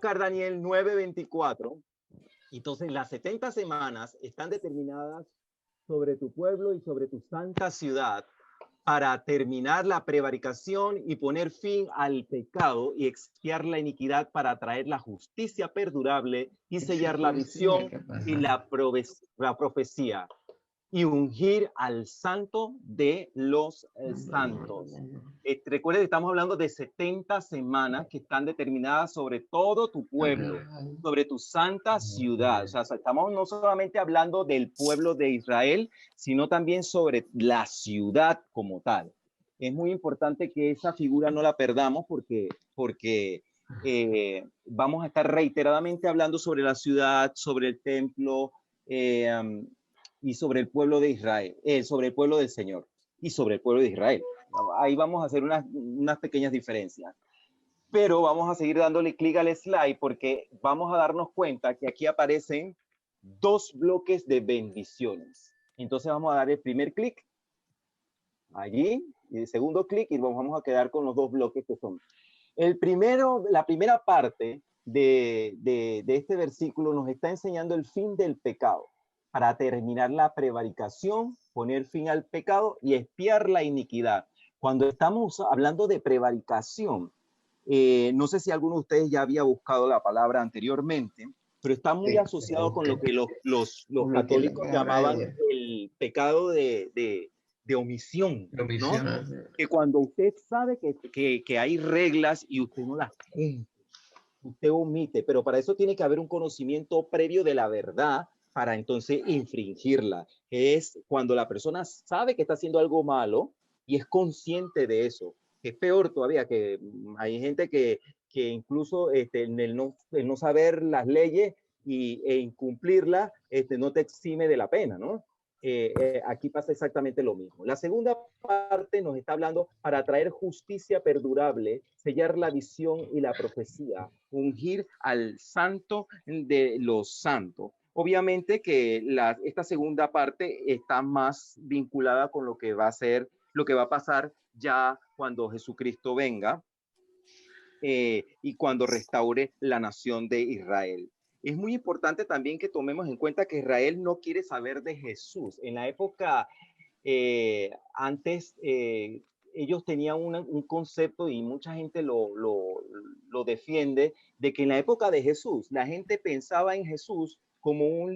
buscar Daniel 9:24. Entonces, las 70 semanas están determinadas sobre tu pueblo y sobre tu santa ciudad para terminar la prevaricación y poner fin al pecado y expiar la iniquidad para traer la justicia perdurable y sellar la visión y la profecía y ungir al santo de los santos. Recuerden que estamos hablando de 70 semanas que están determinadas sobre todo tu pueblo, sobre tu santa ciudad. O sea, estamos no solamente hablando del pueblo de Israel, sino también sobre la ciudad como tal. Es muy importante que esa figura no la perdamos porque vamos a estar reiteradamente hablando sobre la ciudad, sobre el templo, y sobre el pueblo de Israel, sobre el pueblo del Señor y sobre el pueblo de Israel. Ahí vamos a hacer unas pequeñas diferencias. Pero vamos a seguir dándole clic al slide porque vamos a darnos cuenta que aquí aparecen dos bloques de bendiciones. Entonces vamos a dar el primer clic allí y el segundo clic y vamos a quedar con los dos bloques que son. La primera parte de este versículo nos está enseñando el fin del pecado para terminar la prevaricación, poner fin al pecado y expiar la iniquidad. Cuando estamos hablando de prevaricación, no sé si alguno de ustedes ya había buscado la palabra anteriormente, pero está muy asociado con lo que los católicos llamaban el pecado de omisión, ¿no? Que cuando usted sabe que hay reglas y usted no las cumple, usted omite, pero para eso tiene que haber un conocimiento previo de la verdad para entonces infringirla. Es cuando la persona sabe que está haciendo algo malo y es consciente de eso. Es peor todavía que hay gente que incluso en el no saber las leyes e incumplirlas no te exime de la pena, ¿no? Aquí pasa exactamente lo mismo. La segunda parte nos está hablando para traer justicia perdurable, sellar la visión y la profecía, ungir al santo de los santos. Obviamente que esta segunda parte está más vinculada con lo que va a ser, lo que va a pasar ya cuando Jesucristo venga y cuando restaure la nación de Israel. Es muy importante también que tomemos en cuenta que Israel no quiere saber de Jesús. En la época antes, ellos tenían un concepto y mucha gente lo defiende, de que en la época de Jesús, la gente pensaba en Jesús como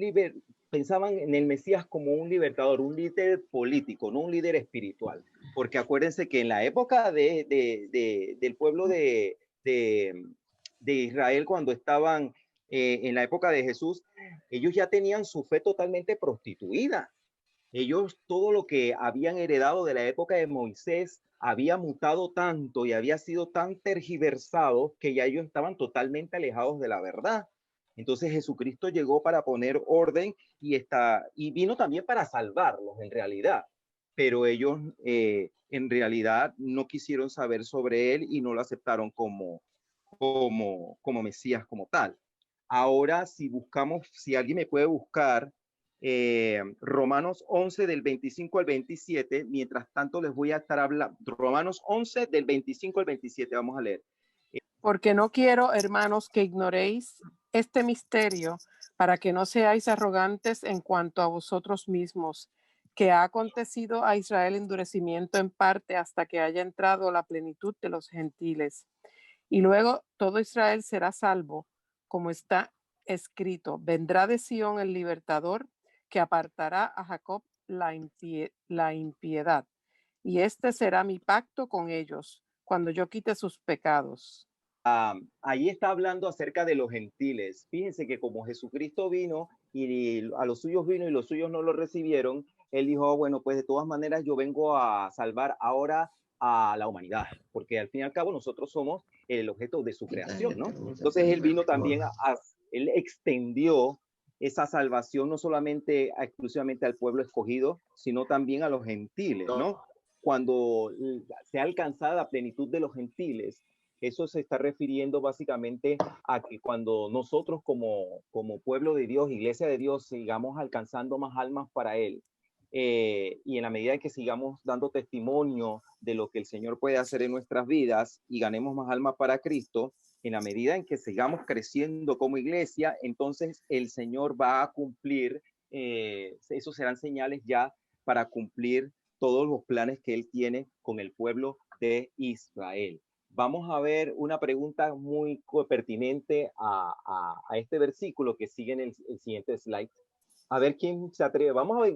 pensaban en el Mesías como un libertador, un líder político, no un líder espiritual. Porque acuérdense que en la época del pueblo de Israel, cuando estaban en la época de Jesús, ellos ya tenían su fe totalmente prostituida. Ellos, todo lo que habían heredado de la época de Moisés había mutado tanto y había sido tan tergiversado que ya ellos estaban totalmente alejados de la verdad. Entonces Jesucristo llegó para poner orden y vino también para salvarlos en realidad. Pero ellos en realidad no quisieron saber sobre él y no lo aceptaron como Mesías como tal. Ahora, si alguien me puede buscar Romanos 11 del 25 al 27, mientras tanto les voy a estar hablando, Romanos 11 del 25 al 27, vamos a leer. Porque no quiero, hermanos, que ignoréis este misterio, para que no seáis arrogantes en cuanto a vosotros mismos, que ha acontecido a Israel endurecimiento en parte hasta que haya entrado la plenitud de los gentiles. Y luego todo Israel será salvo, como está escrito: vendrá de Sión el libertador, que apartará a Jacob la impiedad. Y este será mi pacto con ellos, cuando yo quite sus pecados. Ahí está hablando acerca de los gentiles. Fíjense que como Jesucristo vino y a los suyos vino y los suyos no lo recibieron, él dijo, bueno, pues de todas maneras yo vengo a salvar ahora a la humanidad, porque al fin y al cabo nosotros somos el objeto de su creación, ¿no? Entonces él vino también él extendió esa salvación no solamente exclusivamente al pueblo escogido, sino también a los gentiles, ¿no? Cuando se ha alcanzado la plenitud de los gentiles, eso se está refiriendo básicamente a que cuando nosotros como pueblo de Dios, iglesia de Dios, sigamos alcanzando más almas para Él, y en la medida en que sigamos dando testimonio de lo que el Señor puede hacer en nuestras vidas y ganemos más almas para Cristo, en la medida en que sigamos creciendo como iglesia, entonces el Señor va a cumplir, esos serán señales ya para cumplir todos los planes que Él tiene con el pueblo de Israel. Vamos a ver una pregunta muy pertinente a este versículo que sigue en el siguiente slide. A ver quién se atreve. Vamos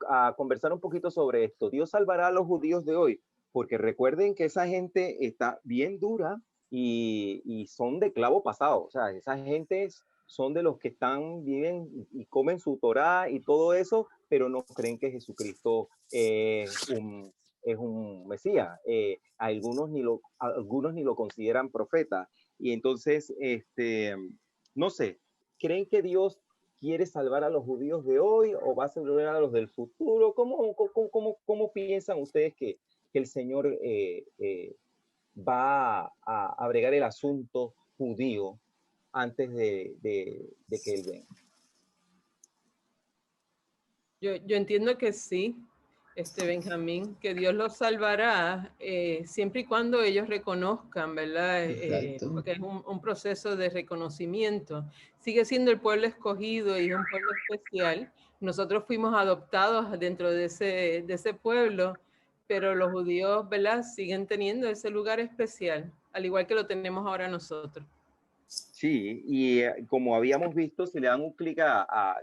a conversar un poquito sobre esto. Dios salvará a los judíos de hoy, porque recuerden que esa gente está bien dura y son de clavo pasado. O sea, esa gente son de los que viven y comen su Torá y todo eso, pero no creen que Jesucristo es un Mesías. Algunos ni lo consideran profeta. Y entonces, no sé, ¿creen que Dios quiere salvar a los judíos de hoy o va a salvar a los del futuro? ¿Cómo piensan ustedes que el Señor va a bregar el asunto judío antes de que Él venga? Yo entiendo que sí, Benjamín, que Dios los salvará siempre y cuando ellos reconozcan, ¿verdad? Porque es un proceso de reconocimiento. Sigue siendo el pueblo escogido y es un pueblo especial. Nosotros fuimos adoptados dentro de ese pueblo, pero los judíos, ¿verdad? Siguen teniendo ese lugar especial, al igual que lo tenemos ahora nosotros. Sí, y como habíamos visto, si le dan un clic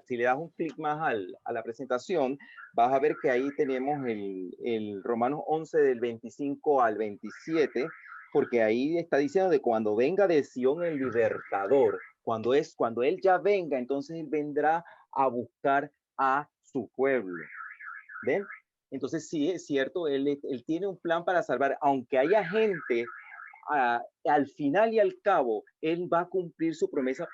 si le das un clic más a la presentación, vas a ver que ahí tenemos el Romanos 11 del 25 al 27, porque ahí está diciendo de cuando venga de Sion el libertador, cuando él ya venga, entonces él vendrá a buscar a su pueblo. ¿Ven? Entonces sí, es cierto, él tiene un plan para salvar, aunque haya gente al final y al cabo, él va a cumplir su promesa,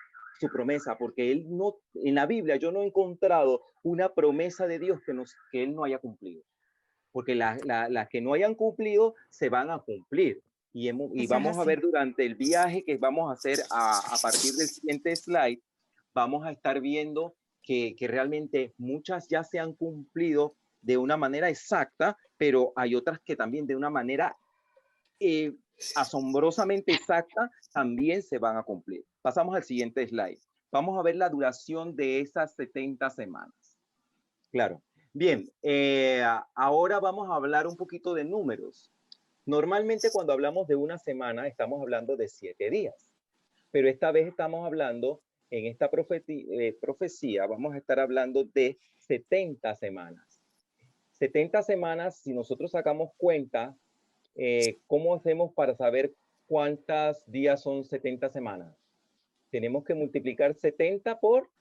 porque él no, en la Biblia yo no he encontrado una promesa de Dios que él no haya cumplido, porque las que no hayan cumplido se van a cumplir. Y vamos a ver durante el viaje que vamos a hacer a partir del siguiente slide, vamos a estar viendo que realmente muchas ya se han cumplido de una manera exacta, pero hay otras que también de una manera asombrosamente exacta también se van a cumplir. Pasamos al siguiente slide. Vamos a ver la duración de esas 70 semanas. Claro. Bien, ahora vamos a hablar un poquito de números. Normalmente cuando hablamos de una semana estamos hablando de 7 días, pero esta vez estamos hablando, en esta profecía, vamos a estar hablando de 70 semanas. 70 semanas, si nosotros sacamos cuenta, ¿cómo hacemos para saber cuántos días son 70 semanas? Tenemos que multiplicar 70 por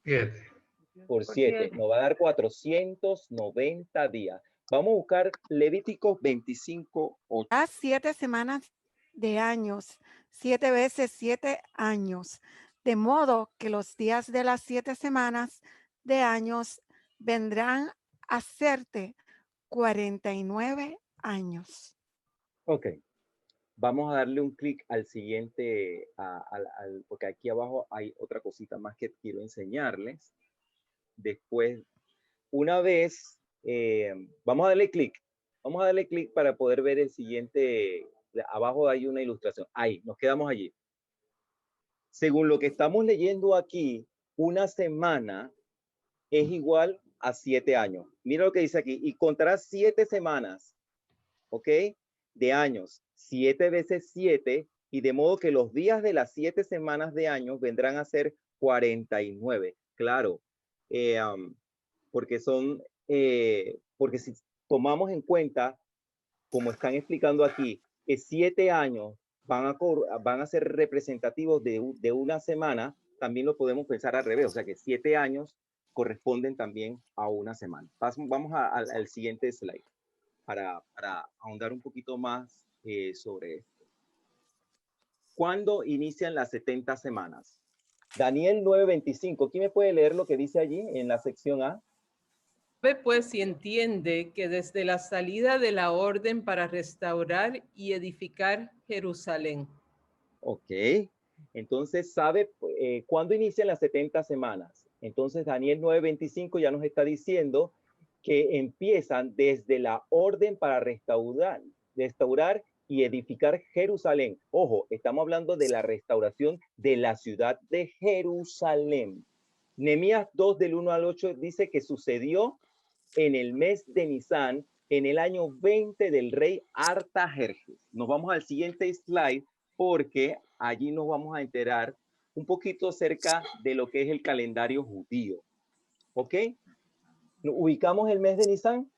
7. Nos va a dar 490 días. Vamos a buscar Levíticos 25, 8. 7 semanas de años, 7 veces 7 años, de modo que los días de las 7 semanas de años vendrán a hacerte 49 años. Ok, vamos a darle un clic al siguiente, porque aquí abajo hay otra cosita más que quiero enseñarles. Después, una vez, vamos a darle clic. Vamos a darle clic para poder ver el siguiente. Abajo hay una ilustración. Ahí, nos quedamos allí. Según lo que estamos leyendo aquí, una semana es igual a 7 años. Mira lo que dice aquí. Y contarás 7 semanas, ¿ok? De años. 7 veces 7. Y de modo que los días de las 7 semanas de años vendrán a ser 49. Claro. Porque porque si tomamos en cuenta, como están explicando aquí, que 7 años van a ser representativos de una semana, también lo podemos pensar al revés, o sea que 7 años corresponden también a una semana. Vamos al siguiente slide para ahondar un poquito más sobre esto. ¿Cuándo inician las 70 semanas? Daniel 9:25. ¿Quién me puede leer lo que dice allí en la sección A? Pues si entiende que desde la salida de la orden para restaurar y edificar Jerusalén. Ok, entonces sabe cuándo inician las 70 semanas. Entonces Daniel 9:25 ya nos está diciendo que empiezan desde la orden para restaurar y edificar Jerusalén. Ojo, estamos hablando de la restauración de la ciudad de Jerusalén. Nehemías 2 del 1 al 8 dice que sucedió en el mes de Nisán, en el año 20 del rey Artajerjes. Nos vamos al siguiente slide porque allí nos vamos a enterar un poquito acerca de lo que es el calendario judío. ¿Ok? ¿Ubicamos el mes de Nisán?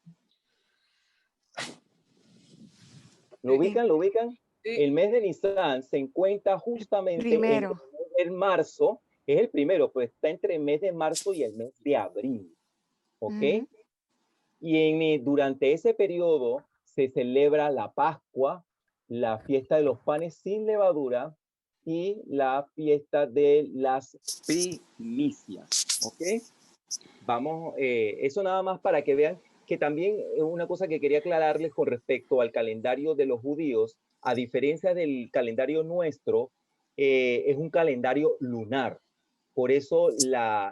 ¿Lo ubican? ¿Lo ubican? Sí. El mes de Nisán se encuentra justamente Primero. en marzo, es el primero, pues está entre el mes de marzo y el mes de abril. ¿Ok? Y durante ese periodo se celebra la Pascua, la fiesta de los panes sin levadura y la fiesta de las primicias. ¿Ok? Vamos, eso nada más para que vean que también es una cosa que quería aclararles con respecto al calendario de los judíos, a diferencia del calendario nuestro, es un calendario lunar. Por eso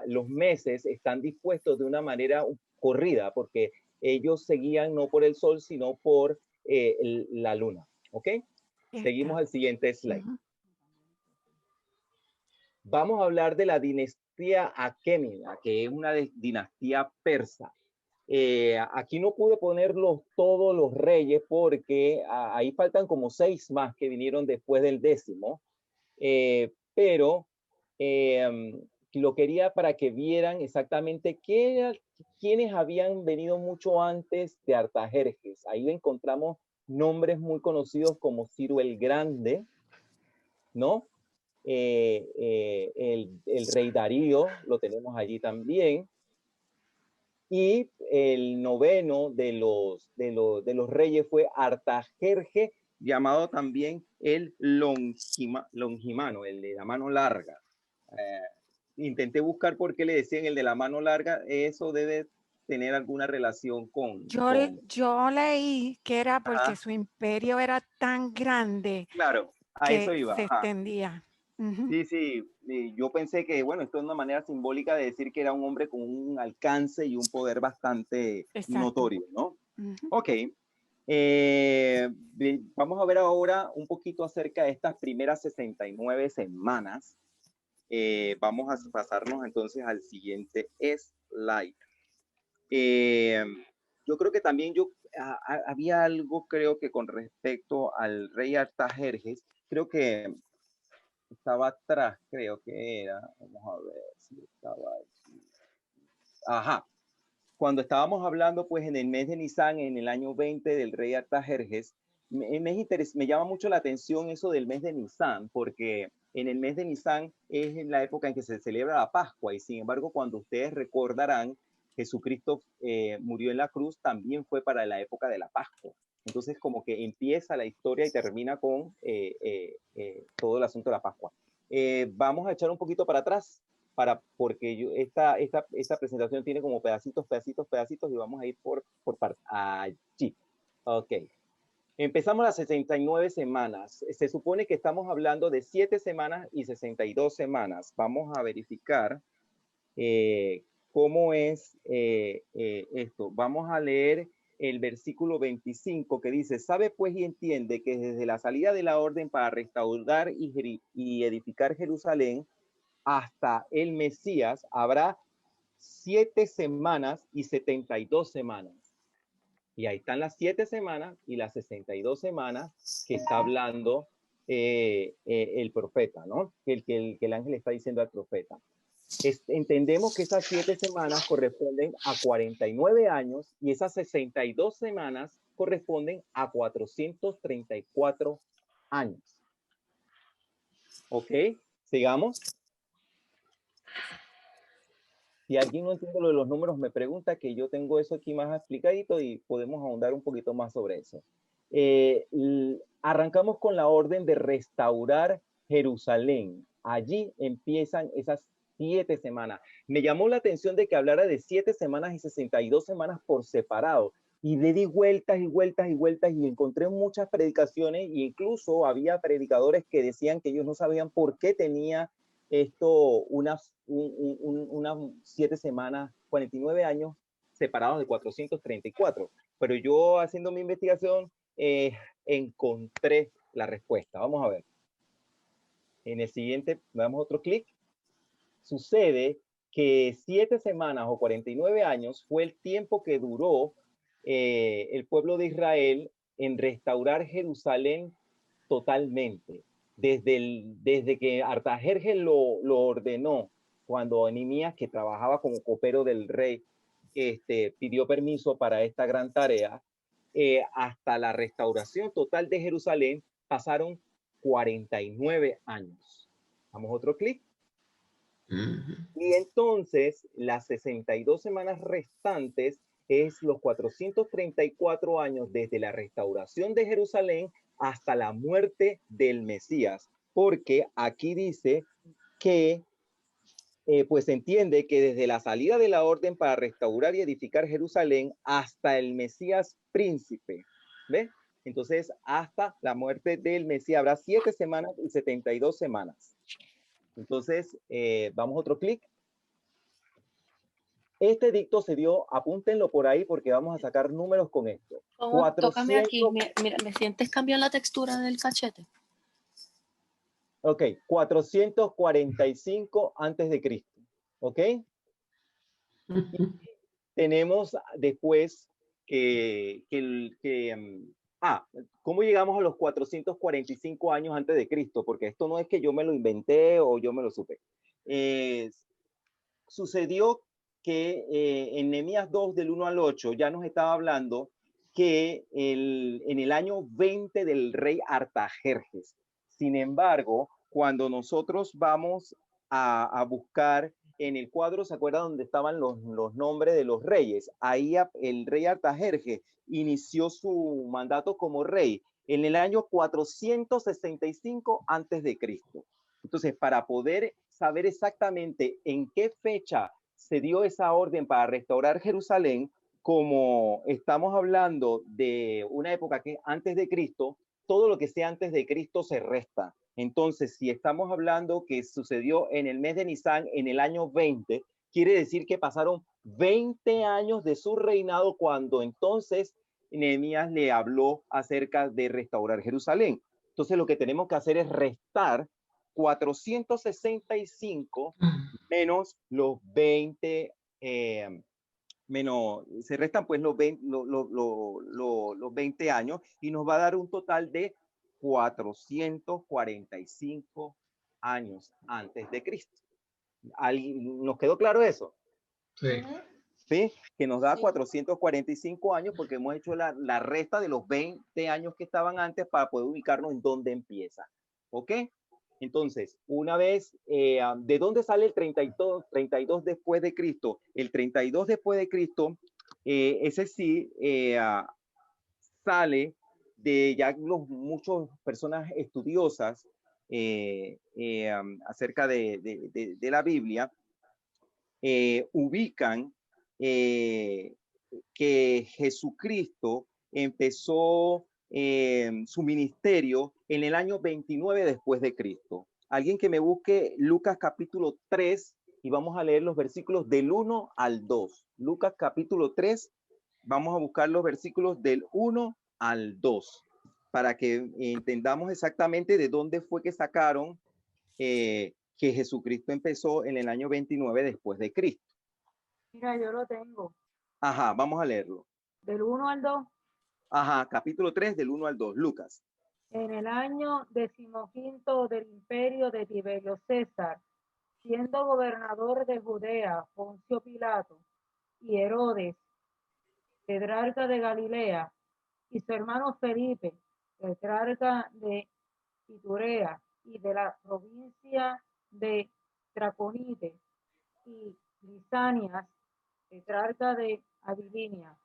los meses están dispuestos de una manera corrida, porque ellos seguían no por el sol, sino por la luna. ¿Ok? Seguimos al siguiente slide. Vamos a hablar de la dinastía aquémida, que es una dinastía persa. Aquí no pude ponerlos todos los reyes porque ahí faltan como 6 más que vinieron después del 10º, pero lo quería para que vieran exactamente quiénes habían venido mucho antes de Artajerjes. Ahí encontramos nombres muy conocidos como Ciro el Grande, ¿no? El rey Darío lo tenemos allí también. Y el noveno de los reyes fue Artajerje, llamado también el Longimano, el de la mano larga. Intenté buscar por qué le decían el de la mano larga. Eso debe tener alguna relación con... Yo leí que era porque Ajá. su imperio era tan grande, Claro, a que eso iba. se Ajá. extendía. Sí, sí, yo pensé que, bueno, esto es una manera simbólica de decir que era un hombre con un alcance y un poder bastante notorio, ¿no? Ok. Vamos a ver ahora un poquito acerca de estas primeras 69 semanas. Vamos a pasarnos entonces al siguiente slide. Yo creo que también había algo, creo que con respecto al rey Artajerjes, creo que estaba atrás, creo que era. Vamos a ver si estaba aquí. Ajá. Cuando estábamos hablando, pues en el mes de Nisán, en el año 20 del rey Artajerjes, me llama mucho la atención eso del mes de Nisán, porque en el mes de Nisán es en la época en que se celebra la Pascua, y sin embargo, cuando ustedes recordarán, Jesucristo murió en la cruz, también fue para la época de la Pascua. Entonces, como que empieza la historia y termina con todo el asunto de la Pascua. Vamos a echar un poquito para atrás, porque esta presentación tiene como pedacitos, y vamos a ir por partes. Allí. Ok. Empezamos las 69 semanas. Se supone que estamos hablando de 7 semanas y 62 semanas. Vamos a verificar cómo es esto. Vamos a leer el versículo 25 que dice: sabe pues y entiende que desde la salida de la orden para restaurar y edificar Jerusalén hasta el Mesías habrá 7 semanas y 72 semanas. Y ahí están las 7 semanas y las 62 semanas que está hablando el profeta, ¿no? Que el ángel está diciendo al profeta. Entendemos que esas 7 semanas corresponden a 49 años y esas 62 semanas corresponden a 434 años. ¿Ok? Sigamos. Si alguien no entiende lo de los números, me pregunta, que yo tengo eso aquí más explicadito y podemos ahondar un poquito más sobre eso. Arrancamos con la orden de restaurar Jerusalén. Allí empiezan esas 7 semanas. Me llamó la atención de que hablara de 7 semanas y 62 semanas por separado. Y le di vueltas y vueltas y vueltas y encontré muchas predicaciones, e incluso había predicadores que decían que ellos no sabían por qué tenía esto unas 7 semanas, 49 años separados de 434. Pero yo haciendo mi investigación encontré la respuesta. Vamos a ver. En el siguiente, le damos otro clic. Sucede que 7 semanas o 49 años fue el tiempo que duró el pueblo de Israel en restaurar Jerusalén totalmente. Desde que Artajerjes lo ordenó, cuando Nehemías, que trabajaba como copero del rey, pidió permiso para esta gran tarea, hasta la restauración total de Jerusalén pasaron 49 años. Damos otro clic. Y entonces las 62 semanas restantes es los 434 años desde la restauración de Jerusalén hasta la muerte del Mesías, porque aquí dice que pues se entiende que desde la salida de la orden para restaurar y edificar Jerusalén hasta el Mesías príncipe, ¿ves? Entonces hasta la muerte del Mesías habrá 7 semanas y 72 semanas. Entonces, vamos a otro clic. Este edicto se dio, apúntenlo por ahí porque vamos a sacar números con esto. Tócame aquí, mira, ¿me sientes cambiar la textura del cachete? Ok, 445 antes de Cristo. Ok. Tenemos después ¿cómo llegamos a los 445 años antes de Cristo? Porque esto no es que yo me lo inventé o yo me lo supe. Sucedió que en Nehemías 2 del 1 al 8 ya nos estaba hablando que en el año 20 del rey Artajerjes. Sin embargo, cuando nosotros vamos a buscar en el cuadro, ¿se acuerdan donde estaban los nombres de los reyes? Ahí el rey Artajerjes inició su mandato como rey en el año 465 antes de Cristo. Entonces, para poder saber exactamente en qué fecha se dio esa orden para restaurar Jerusalén, como estamos hablando de una época que antes de Cristo, todo lo que sea antes de Cristo se resta. Entonces, si estamos hablando que sucedió en el mes de Nisan en el año 20, quiere decir que pasaron 20 años de su reinado cuando entonces Nehemías le habló acerca de restaurar Jerusalén. Entonces, lo que tenemos que hacer es restar 465 menos los 20, se restan pues los 20 años y nos va a dar un total de 445 años antes de Cristo. ¿Nos quedó claro eso? Sí. ¿Sí? Que nos da 445 años porque hemos hecho la resta de los 20 años que estaban antes para poder ubicarnos en dónde empieza. ¿Ok? Entonces, una vez, ¿de dónde sale el 32 después de Cristo? El 32 después de Cristo, ese sí sale de ya muchas personas estudiosas acerca de la Biblia, ubican que Jesucristo empezó su ministerio en el año 29 después de Cristo. Alguien que me busque Lucas capítulo 3 y vamos a leer los versículos del 1 al 2. Lucas capítulo 3, vamos a buscar los versículos del 1 al 2 para que entendamos exactamente de dónde fue que sacaron que Jesucristo empezó en el año 29 después de Cristo. Mira, yo lo tengo. Ajá, vamos a leerlo. Del 1 al 2. Ajá, capítulo 3 del 1 al 2, Lucas. En el año 15 del imperio de Tiberio César, siendo gobernador de Judea, Poncio Pilato y Herodes, tetrarca de Galilea, y su hermano Felipe, tetrarca de Iturea y de la provincia de Traconite, y Lisanias, tetrarca de Abilinia,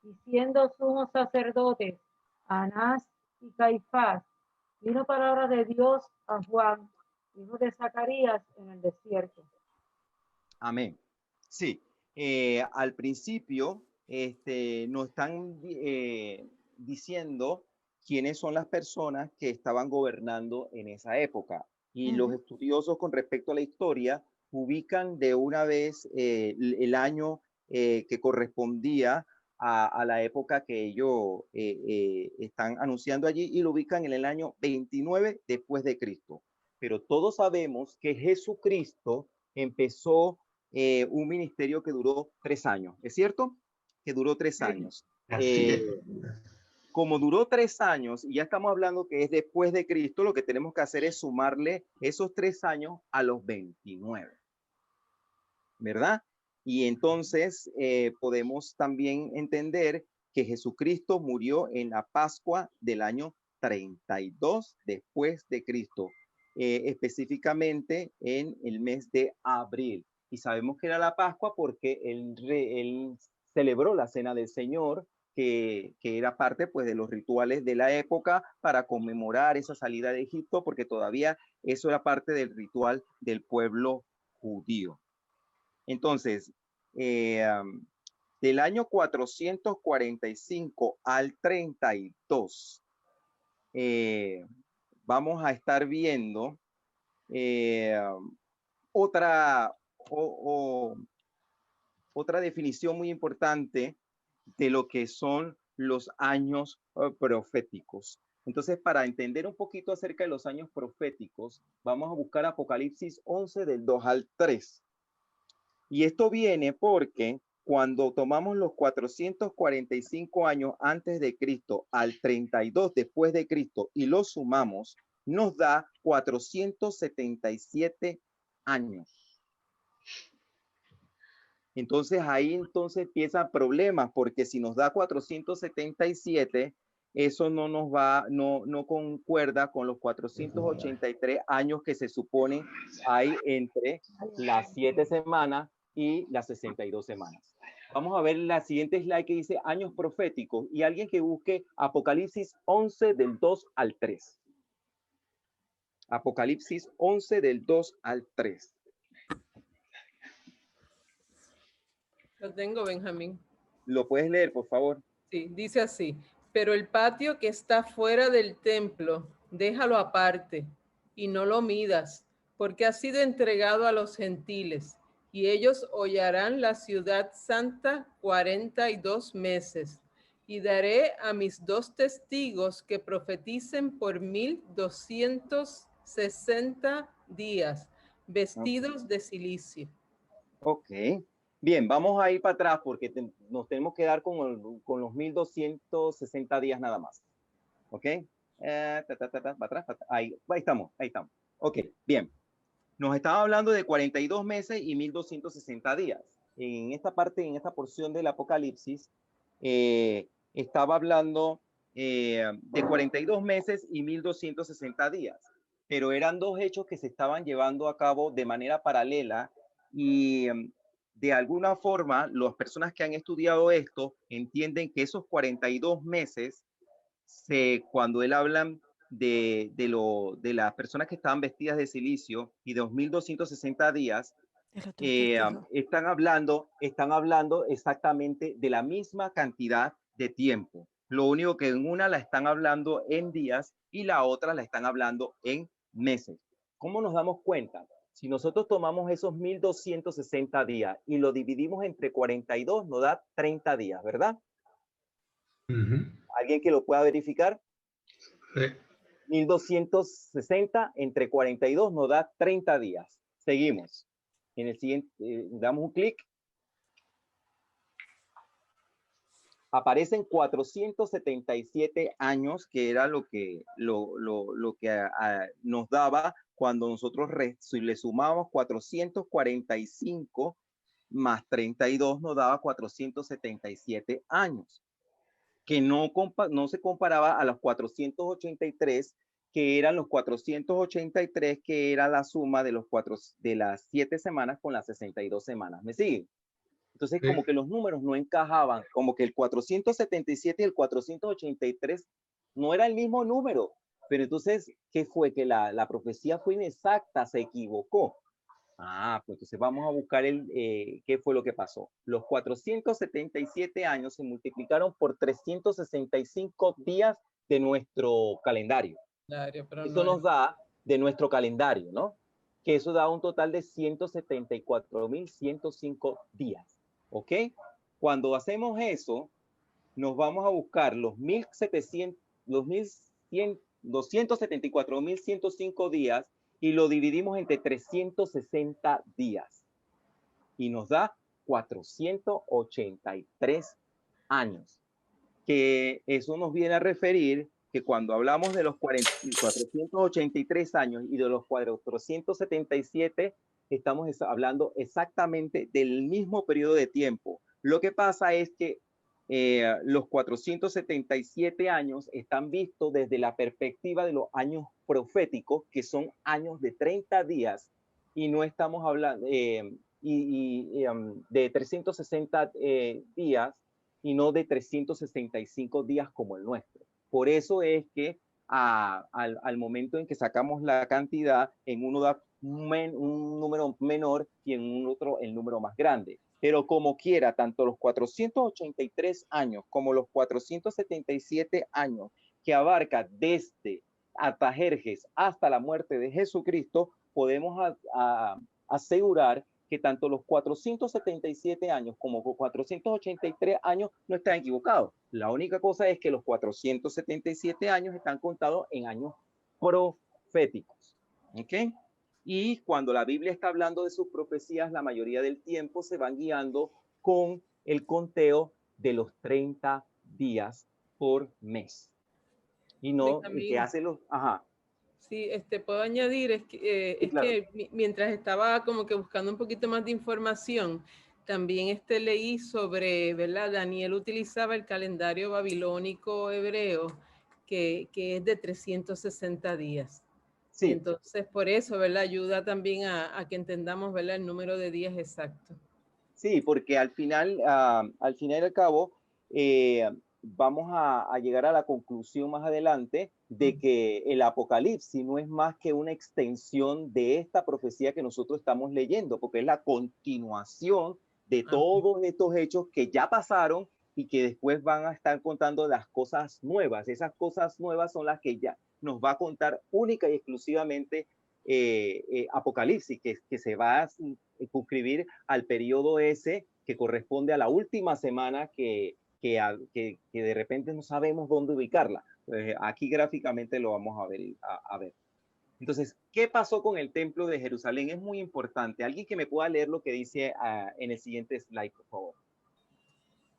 y siendo sumos sacerdotes Anás y Caifás, vino palabra de Dios a Juan, hijo de Zacarías, en el desierto. Amén. Sí, al principio nos están diciendo quiénes son las personas que estaban gobernando en esa época. Y los estudiosos con respecto a la historia ubican de una vez el año que correspondía a la época que ellos están anunciando allí y lo ubican en el año 29 después de Cristo. Pero todos sabemos que Jesucristo empezó un ministerio que duró 3 años, ¿es cierto? Que duró 3 años. Como duró 3 años y ya estamos hablando que es después de Cristo, lo que tenemos que hacer es sumarle esos 3 años a los 29, ¿verdad? Y entonces podemos también entender que Jesucristo murió en la Pascua del año 32 después de Cristo, específicamente en el mes de abril. Y sabemos que era la Pascua porque él celebró la Cena del Señor, que era parte pues de los rituales de la época para conmemorar esa salida de Egipto, porque todavía eso era parte del ritual del pueblo judío. Entonces, del año 445 al 32, vamos a estar viendo otra definición muy importante de lo que son los años proféticos. Entonces, para entender un poquito acerca de los años proféticos, vamos a buscar Apocalipsis 11 del 2 al 3. Y esto viene porque cuando tomamos los 445 años antes de Cristo al 32 después de Cristo y los sumamos, nos da 477 años. Entonces ahí empiezan problemas, porque si nos da 477, eso no nos va, no concuerda con los 483 años que se supone hay entre las 7 semanas y las 62 semanas. Vamos a ver la siguiente slide que dice años proféticos y alguien que busque Apocalipsis 11 del 2 al 3. Apocalipsis 11 del 2 al 3. Lo tengo, Benjamín. ¿Lo puedes leer, por favor? Sí, dice así: pero el patio que está fuera del templo, déjalo aparte y no lo midas, porque ha sido entregado a los gentiles, y ellos hollarán la ciudad santa 42 meses. Y daré a mis 2 testigos que profeticen por 1260 días, vestidos de silicio. Ok. Bien, vamos a ir para atrás porque nos tenemos que dar con los 1260 días nada más. ¿Ok? Para atrás. Ahí estamos. Ok, bien. Nos estaba hablando de 42 meses y 1260 días. En esta parte, en esta porción del Apocalipsis, estaba hablando de 42 meses y 1260 días. Pero eran 2 hechos que se estaban llevando a cabo de manera paralela y de alguna forma las personas que han estudiado esto entienden que esos 42 meses, cuando él hablan de las personas que estaban vestidas de silicio y de 2260 días, están hablando exactamente de la misma cantidad de tiempo. Lo único que en una la están hablando en días y la otra la están hablando en meses. ¿Cómo nos damos cuenta? Si nosotros tomamos esos 1260 días y lo dividimos entre 42, nos da 30 días, ¿verdad? ¿Alguien que lo pueda verificar? Sí. 1260 entre 42 nos da 30 días. Seguimos. En el siguiente, damos un clic. Aparecen 477 años, que era lo que nos daba cuando nosotros le sumábamos 445 más 32 nos daba 477 años, que no se comparaba a los 483, que eran los 483, que era la suma de las 7 semanas con las 62 semanas. ¿Me siguen? Entonces, como que los números no encajaban, como que el 477 y el 483 no era el mismo número. Pero entonces, ¿qué fue? Que la profecía fue inexacta, se equivocó. Pues entonces vamos a buscar qué fue lo que pasó. Los 477 años se multiplicaron por 365 días de nuestro calendario. Eso nos da de nuestro calendario, ¿no? Que eso da un total de 174.105 días. ¿Ok? Cuando hacemos eso, nos vamos a buscar los 274.105 días y lo dividimos entre 360 días. Y nos da 483 años. Que eso nos viene a referir que cuando hablamos de los 483 años y de los 477, estamos hablando exactamente del mismo periodo de tiempo. Lo que pasa es que los 477 años están vistos desde la perspectiva de los años proféticos, que son años de 30 días, y no estamos hablando de 360 días, y no de 365 días como el nuestro. Por eso es que al momento en que sacamos la cantidad, en uno da un número menor y en otro el número más grande. Pero como quiera, tanto los 483 años como los 477 años que abarca desde Artajerjes hasta la muerte de Jesucristo, podemos asegurar que tanto los 477 años como los 483 años no están equivocados. La única cosa es que los 477 años están contados en años proféticos. ¿Ok? Y cuando la Biblia está hablando de sus profecías, la mayoría del tiempo se van guiando con el conteo de los 30 días por mes. Y no el que hace los... Ajá. Sí, puedo añadir, es que, claro. Mientras estaba como que buscando un poquito más de información, también leí sobre, ¿verdad? Daniel utilizaba el calendario babilónico hebreo, que es de 360 días. Sí. Entonces, por eso, ¿verdad? Ayuda también a que entendamos, ¿verdad? El número de días exacto. Sí, porque al final y al cabo, vamos a llegar a la conclusión más adelante de que el Apocalipsis no es más que una extensión de esta profecía que nosotros estamos leyendo, porque es la continuación de todos estos hechos que ya pasaron y que después van a estar contando las cosas nuevas. Esas cosas nuevas son las que ya nos va a contar única y exclusivamente Apocalipsis, que se va a suscribir al periodo ese que corresponde a la última semana que de repente no sabemos dónde ubicarla. Aquí gráficamente lo vamos a ver. Entonces, ¿qué pasó con el templo de Jerusalén? Es muy importante. Alguien que me pueda leer lo que dice en el siguiente slide, por favor.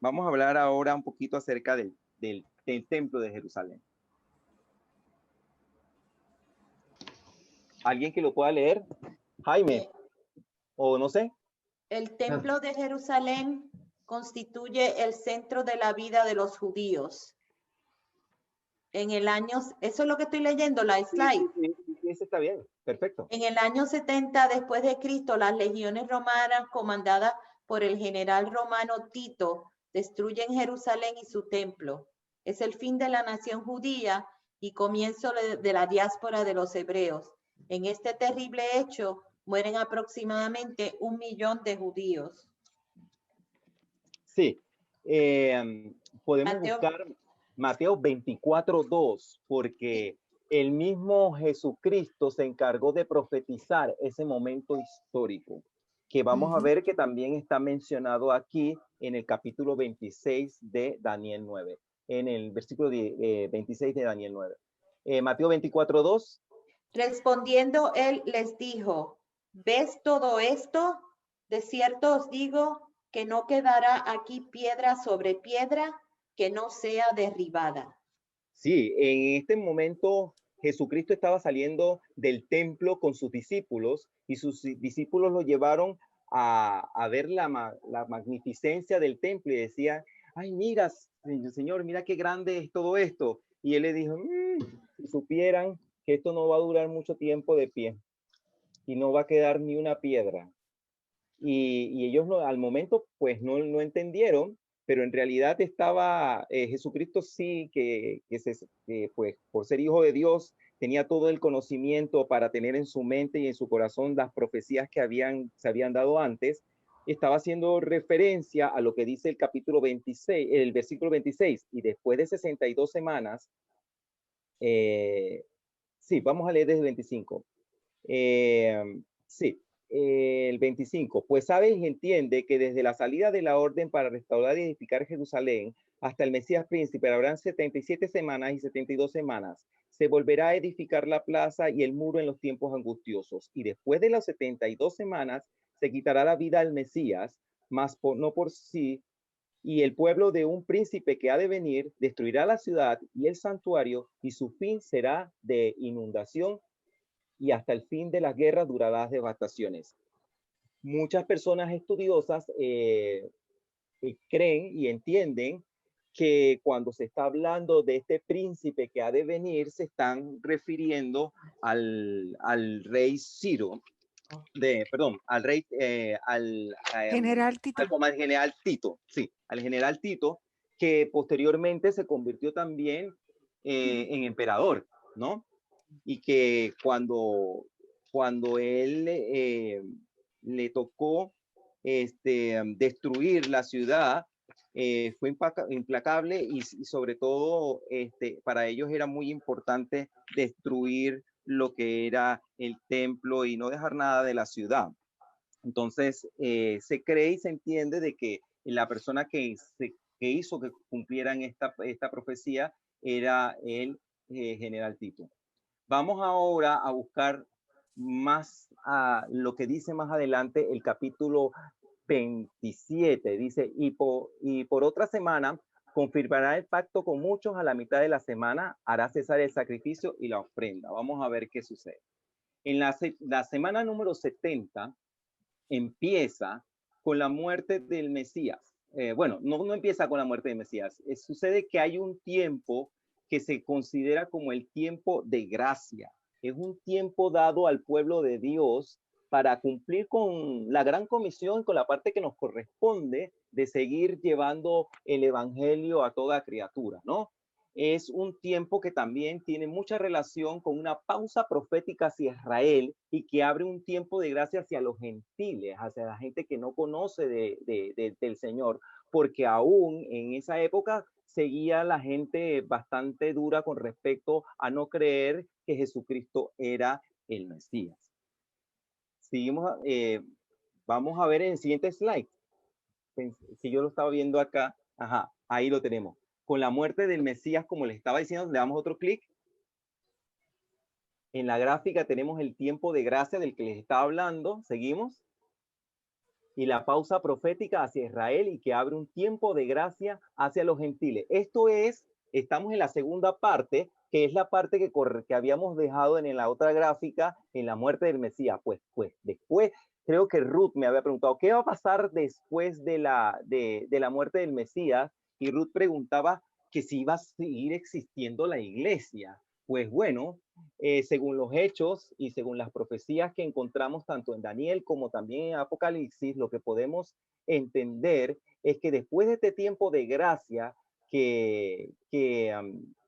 Vamos a hablar ahora un poquito acerca del templo de Jerusalén. ¿Alguien que lo pueda leer? Jaime, o no sé. El templo de Jerusalén constituye el centro de la vida de los judíos. En el año, eso es lo que estoy leyendo, la slide. Sí, eso está bien, perfecto. En el año 70 después de Cristo, las legiones romanas comandadas por el general romano Tito destruyen Jerusalén y su templo. Es el fin de la nación judía y comienzo de la diáspora de los hebreos. En este terrible hecho mueren aproximadamente 1 millón de judíos. Sí, podemos buscar Mateo 24:2, porque el mismo Jesucristo se encargó de profetizar ese momento histórico, que vamos a ver que también está mencionado aquí en el capítulo 26 de Daniel 9, en el versículo 26 de Daniel 9. Mateo 24:2. Respondiendo él les dijo, ¿ves todo esto? De cierto os digo que no quedará aquí piedra sobre piedra que no sea derribada. Sí, en este momento Jesucristo estaba saliendo del templo con sus discípulos y sus discípulos lo llevaron a ver la magnificencia del templo y decían, ay, mira, Señor, mira qué grande es todo esto. Y él le dijo, si supieran que esto no va a durar mucho tiempo de pie y no va a quedar ni una piedra. Y ellos al momento pues no entendieron, pero en realidad estaba Jesucristo sí que pues por ser hijo de Dios tenía todo el conocimiento para tener en su mente y en su corazón las profecías que se habían dado antes. Estaba haciendo referencia a lo que dice el capítulo 26, el versículo 26, y después de 62 semanas, sí, vamos a leer desde el 25. Sí. El 25, pues sabe y entiende que desde la salida de la orden para restaurar y edificar Jerusalén, hasta el Mesías príncipe habrán 77 semanas y 72 semanas. Se volverá a edificar la plaza y el muro en los tiempos angustiosos. Y después de las 72 semanas se quitará la vida al Mesías, mas no por sí. Y el pueblo de un príncipe que ha de venir destruirá la ciudad y el santuario, y su fin será de inundación, y hasta el fin de las guerras durará las devastaciones. Muchas personas estudiosas creen y entienden que cuando se está hablando de este príncipe que ha de venir, se están refiriendo al rey Ciro, al rey, General Tito. al general Tito, sí, al general Tito, que posteriormente se convirtió también en emperador, ¿no? Y que cuando él le tocó destruir la ciudad, fue implacable y sobre todo para ellos era muy importante destruir lo que era el templo y no dejar nada de la ciudad. Entonces, se cree y se entiende de que la persona que hizo que cumplieran esta profecía era el general Tito. Vamos ahora a buscar más a lo que dice más adelante el capítulo 27. Dice, y por otra semana confirmará el pacto con muchos, a la mitad de la semana hará cesar el sacrificio y la ofrenda. Vamos a ver qué sucede. En la semana número 70 empieza con la muerte del Mesías. Bueno, no empieza con la muerte del Mesías. Sucede que hay un tiempo que se considera como el tiempo de gracia. Es un tiempo dado al pueblo de Dios para cumplir con la gran comisión, con la parte que nos corresponde de seguir llevando el evangelio a toda criatura, ¿no? Es un tiempo que también tiene mucha relación con una pausa profética hacia Israel y que abre un tiempo de gracia hacia los gentiles, hacia la gente que no conoce del Señor, porque aún en esa época seguía la gente bastante dura con respecto a no creer que Jesucristo era el Mesías. Seguimos, vamos a ver en el siguiente slide. Si yo lo estaba viendo acá, ajá, ahí lo tenemos. Con la muerte del Mesías, como les estaba diciendo, le damos otro clic. En la gráfica tenemos el tiempo de gracia del que les estaba hablando. Seguimos. Y la pausa profética hacia Israel y que abre un tiempo de gracia hacia los gentiles. Esto es, estamos en la segunda parte, que es la parte que habíamos dejado en la otra gráfica, en la muerte del Mesías. Pues después, creo que Ruth me había preguntado, ¿qué va a pasar después de la muerte del Mesías? Y Ruth preguntaba que si iba a seguir existiendo la iglesia. Pues bueno, según los hechos y según las profecías que encontramos tanto en Daniel como también en Apocalipsis, lo que podemos entender es que después de este tiempo de gracia que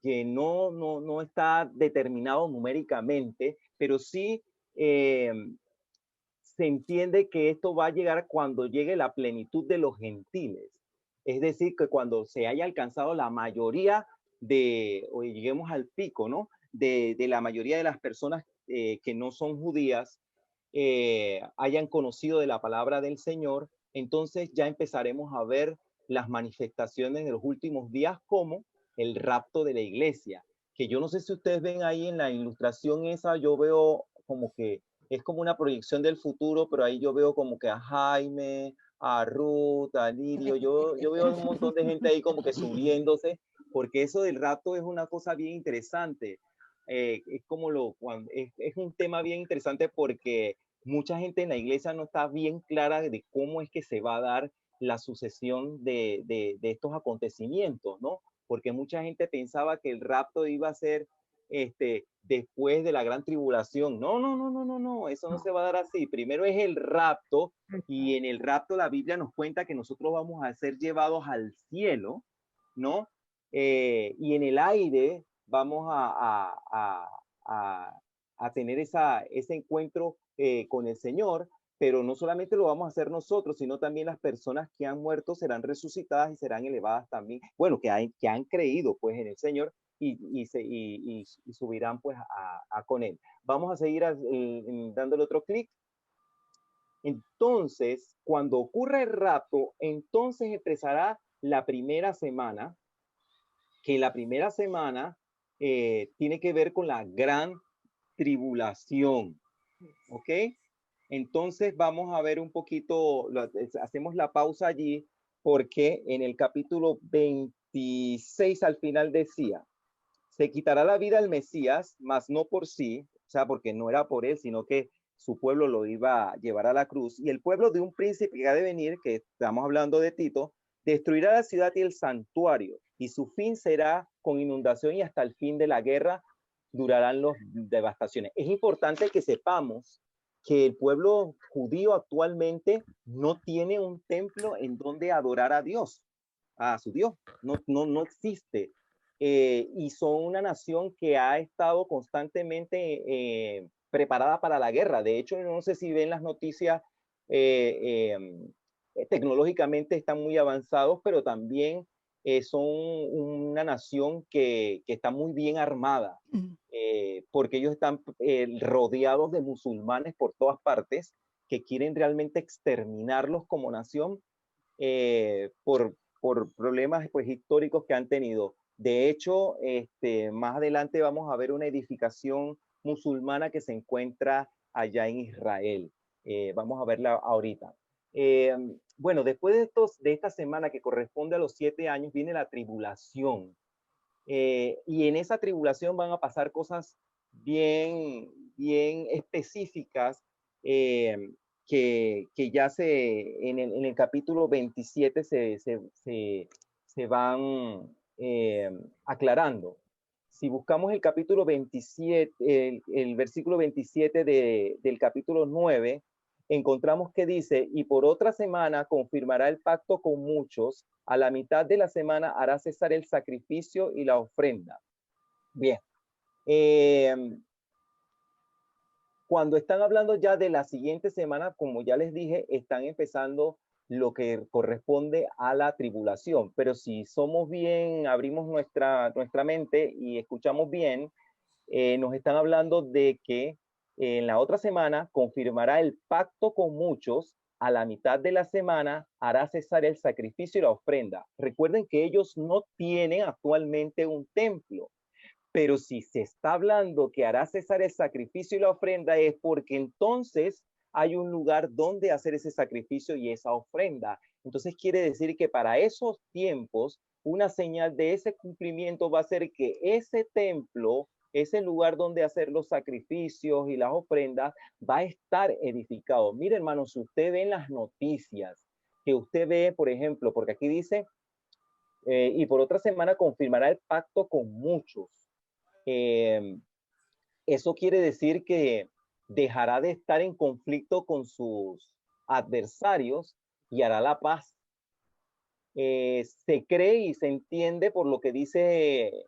no está determinado numéricamente, pero sí se entiende que esto va a llegar cuando llegue la plenitud de los gentiles. Es decir, que cuando se haya alcanzado la mayoría o lleguemos al pico, ¿no? De la mayoría de las personas que no son judías, hayan conocido de la palabra del Señor, entonces ya empezaremos a ver las manifestaciones de los últimos días, como el rapto de la iglesia, que yo no sé si ustedes ven ahí en la ilustración esa, yo veo como que es como una proyección del futuro, pero ahí yo veo como que a Jaime, a Ruth, a Lirio, yo veo un montón de gente ahí como que subiéndose, porque eso del rapto es una cosa bien interesante. Es como es un tema bien interesante porque mucha gente en la iglesia no está bien clara de cómo es que se va a dar la sucesión de estos acontecimientos, ¿no? Porque mucha gente pensaba que el rapto iba a ser después de la gran tribulación. No, eso no se va a dar así. Primero es el rapto, y en el rapto la Biblia nos cuenta que nosotros vamos a ser llevados al cielo, ¿no? Y en el aire vamos a tener ese encuentro con el Señor, pero no solamente lo vamos a hacer nosotros, sino también las personas que han muerto serán resucitadas y serán elevadas también, bueno, que han creído pues en el Señor y subirán pues con Él. Vamos a seguir dándole otro clic. Entonces, cuando ocurra el rapto, entonces empezará la primera semana, que la primera semana tiene que ver con la gran tribulación, ¿ok? Entonces vamos a ver un poquito, hacemos la pausa allí, porque en el capítulo 26 al final decía, se quitará la vida al Mesías, mas no por sí, o sea, porque no era por él, sino que su pueblo lo iba a llevar a la cruz, y el pueblo de un príncipe que ha de venir, que estamos hablando de Tito, destruirá la ciudad y el santuario, y su fin será con inundación, y hasta el fin de la guerra durarán las devastaciones. Es importante que sepamos que el pueblo judío actualmente no tiene un templo en donde adorar a Dios, a su Dios, no existe. Y son una nación que ha estado constantemente preparada para la guerra. De hecho, no sé si ven las noticias, tecnológicamente están muy avanzados, pero también son una nación que está muy bien armada, porque ellos están rodeados de musulmanes por todas partes que quieren realmente exterminarlos como nación por problemas pues, históricos que han tenido. De hecho, más adelante vamos a ver una edificación musulmana que se encuentra allá en Israel. Vamos a verla ahorita. Bueno, después de esta semana que corresponde a los 7 años, viene la tribulación. Y en esa tribulación van a pasar cosas bien específicas que ya en el capítulo 27 se van aclarando. Si buscamos el capítulo 27, el versículo 27 del capítulo 9, encontramos que dice, y por otra semana confirmará el pacto con muchos, a la mitad de la semana hará cesar el sacrificio y la ofrenda. Bien. Cuando están hablando ya de la siguiente semana, como ya les dije, están empezando lo que corresponde a la tribulación. Pero si somos bien, abrimos nuestra mente y escuchamos bien, nos están hablando de que en la otra semana confirmará el pacto con muchos, a la mitad de la semana hará cesar el sacrificio y la ofrenda. Recuerden que ellos no tienen actualmente un templo. Pero si se está hablando que hará cesar el sacrificio y la ofrenda, es porque entonces hay un lugar donde hacer ese sacrificio y esa ofrenda. Entonces quiere decir que para esos tiempos, una señal de ese cumplimiento va a ser que ese templo, ese lugar donde hacer los sacrificios y las ofrendas, va a estar edificado. Mire, hermano, si usted ve en las noticias, que usted ve, por ejemplo, porque aquí dice, y por otra semana confirmará el pacto con muchos. Eso quiere decir que dejará de estar en conflicto con sus adversarios y hará la paz. Se cree y se entiende por lo que dice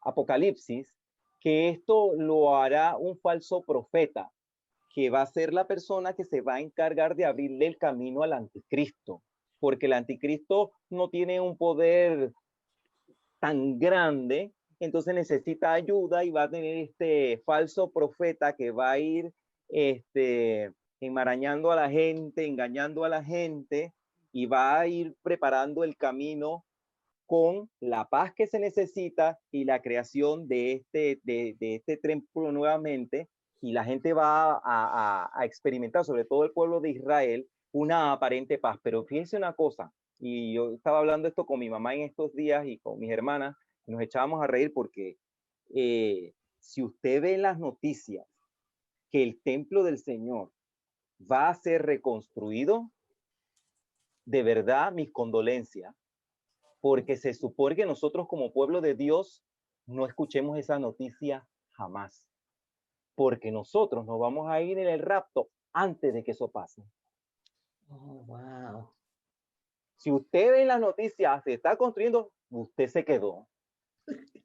Apocalipsis, que esto lo hará un falso profeta, que va a ser la persona que se va a encargar de abrirle el camino al anticristo, porque el anticristo no tiene un poder tan grande, entonces necesita ayuda y va a tener este falso profeta que va a ir enmarañando a la gente, engañando a la gente y va a ir preparando el camino con la paz que se necesita y la creación de este templo nuevamente, y la gente va a experimentar, sobre todo el pueblo de Israel, una aparente paz. Pero fíjense una cosa, y yo estaba hablando esto con mi mamá en estos días y con mis hermanas, y nos echábamos a reír porque si usted ve en las noticias que el templo del Señor va a ser reconstruido, de verdad mis condolencias, porque se supone que nosotros como pueblo de Dios no escuchemos esa noticia jamás, porque nosotros nos vamos a ir en el rapto antes de que eso pase. Oh, wow. Si usted ve en las noticias se está construyendo, usted se quedó.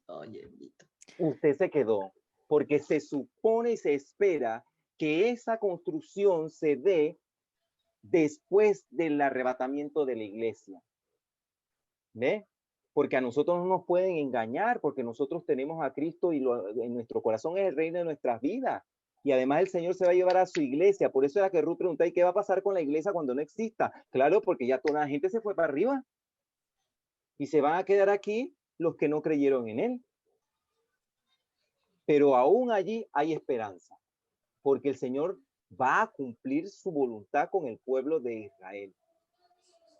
Oye, usted se quedó, porque se supone y se espera que esa construcción se dé después del arrebatamiento de la iglesia. ¿Ve? Porque a nosotros no nos pueden engañar, porque nosotros tenemos a Cristo y en nuestro corazón es el reino de nuestras vidas. Y además el Señor se va a llevar a su iglesia. Por eso era que Ruth preguntaba, ¿y qué va a pasar con la iglesia cuando no exista? Claro, porque ya toda la gente se fue para arriba. y se van a quedar aquí los que no creyeron en él. Pero aún allí hay esperanza, porque el Señor va a cumplir su voluntad con el pueblo de Israel.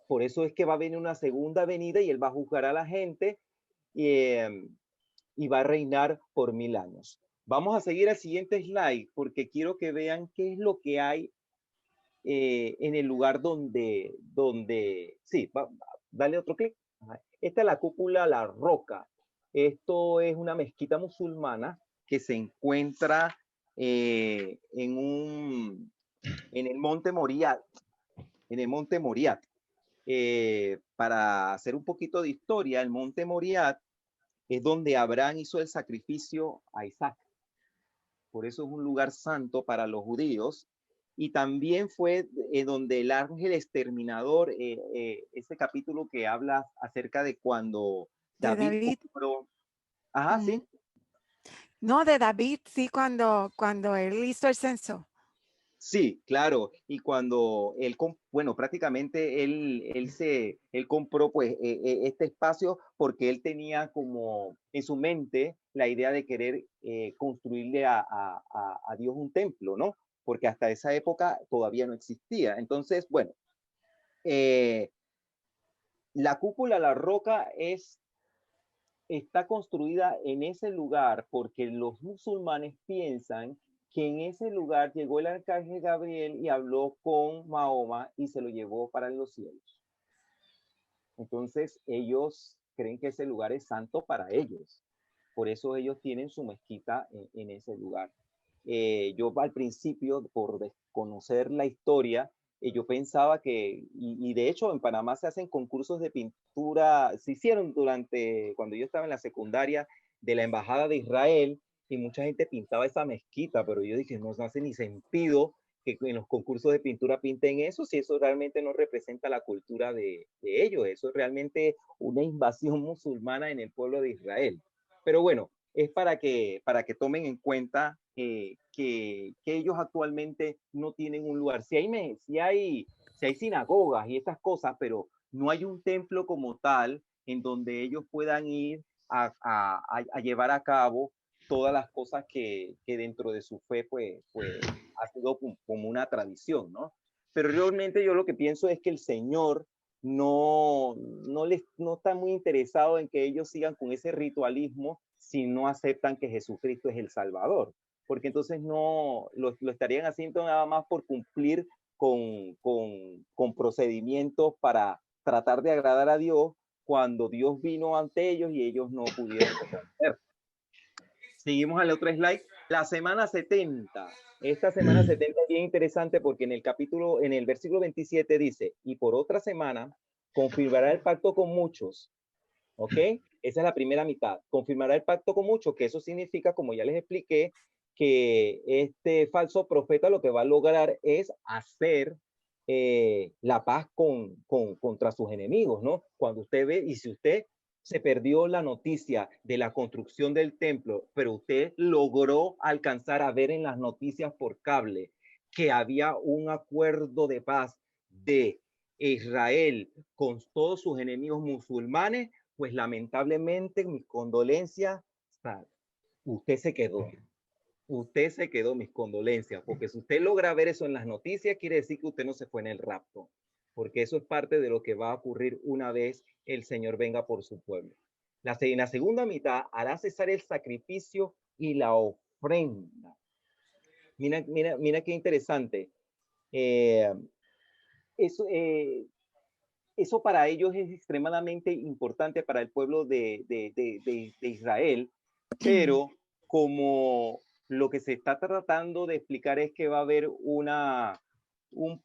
Por eso es que va a venir una segunda venida y él va a juzgar a la gente y va a reinar por 1000 años. Vamos a seguir al siguiente slide porque quiero que vean qué es lo que hay en el lugar donde sí, dale otro clic. Esta es la cúpula La Roca. Esto es una mezquita musulmana que se encuentra en el monte Moriah. En el monte Moriah. Para hacer un poquito de historia, el monte Moriah es donde Abraham hizo el sacrificio a Isaac. Por eso es un lugar santo para los judíos. Y también fue donde el ángel exterminador, ese capítulo que habla acerca de cuando David compró. Ajá, sí. No, de David, sí, cuando él hizo el censo. Sí, claro. Y cuando él, bueno, prácticamente él compró pues este espacio porque él tenía como en su mente la idea de querer construirle a Dios un templo, ¿no? Porque hasta esa época todavía no existía. Entonces, bueno, la cúpula La Roca está construida en ese lugar porque los musulmanes piensan que en ese lugar llegó el arcángel Gabriel y habló con Mahoma y se lo llevó para los cielos. Entonces ellos creen que ese lugar es santo para ellos. Por eso ellos tienen su mezquita en ese lugar. Yo al principio, por desconocer la historia, yo pensaba que, y de hecho en Panamá se hacen concursos de pintura, se hicieron cuando yo estaba en la secundaria, de la Embajada de Israel, y mucha gente pintaba esa mezquita, pero yo dije, no hace ni sentido que en los concursos de pintura pinten eso, si eso realmente no representa la cultura de ellos, eso es realmente una invasión musulmana en el pueblo de Israel. Pero bueno, es para que tomen en cuenta que ellos actualmente no tienen un lugar. Si hay sinagogas y esas cosas, pero no hay un templo como tal en donde ellos puedan ir a llevar a cabo todas las cosas que dentro de su fe pues ha sido como una tradición, ¿no? Pero realmente yo lo que pienso es que el Señor no está muy interesado en que ellos sigan con ese ritualismo si no aceptan que Jesucristo es el Salvador, porque entonces no lo estarían haciendo nada más por cumplir con procedimientos para tratar de agradar a Dios cuando Dios vino ante ellos y ellos no pudieron reconocer. Seguimos al otro slide. La semana 70. Esta semana 70 es bien interesante porque en el versículo 27 dice, y por otra semana confirmará el pacto con muchos. ¿Ok? Esa es la primera mitad. Confirmará el pacto con muchos, que eso significa, como ya les expliqué, que este falso profeta lo que va a lograr es hacer la paz contra sus enemigos, ¿no? Cuando usted ve, y si usted se perdió la noticia de la construcción del templo, pero usted logró alcanzar a ver en las noticias por cable que había un acuerdo de paz de Israel con todos sus enemigos musulmanes, pues lamentablemente mis condolencias, usted se quedó. Usted se quedó, mis condolencias, porque si usted logra ver eso en las noticias, quiere decir que usted no se fue en el rapto, porque eso es parte de lo que va a ocurrir una vez el Señor venga por su pueblo. En la segunda mitad hará cesar el sacrificio y la ofrenda. Mira qué interesante. Eso para ellos es extremadamente importante para el pueblo de Israel, pero como lo que se está tratando de explicar es que va a haber un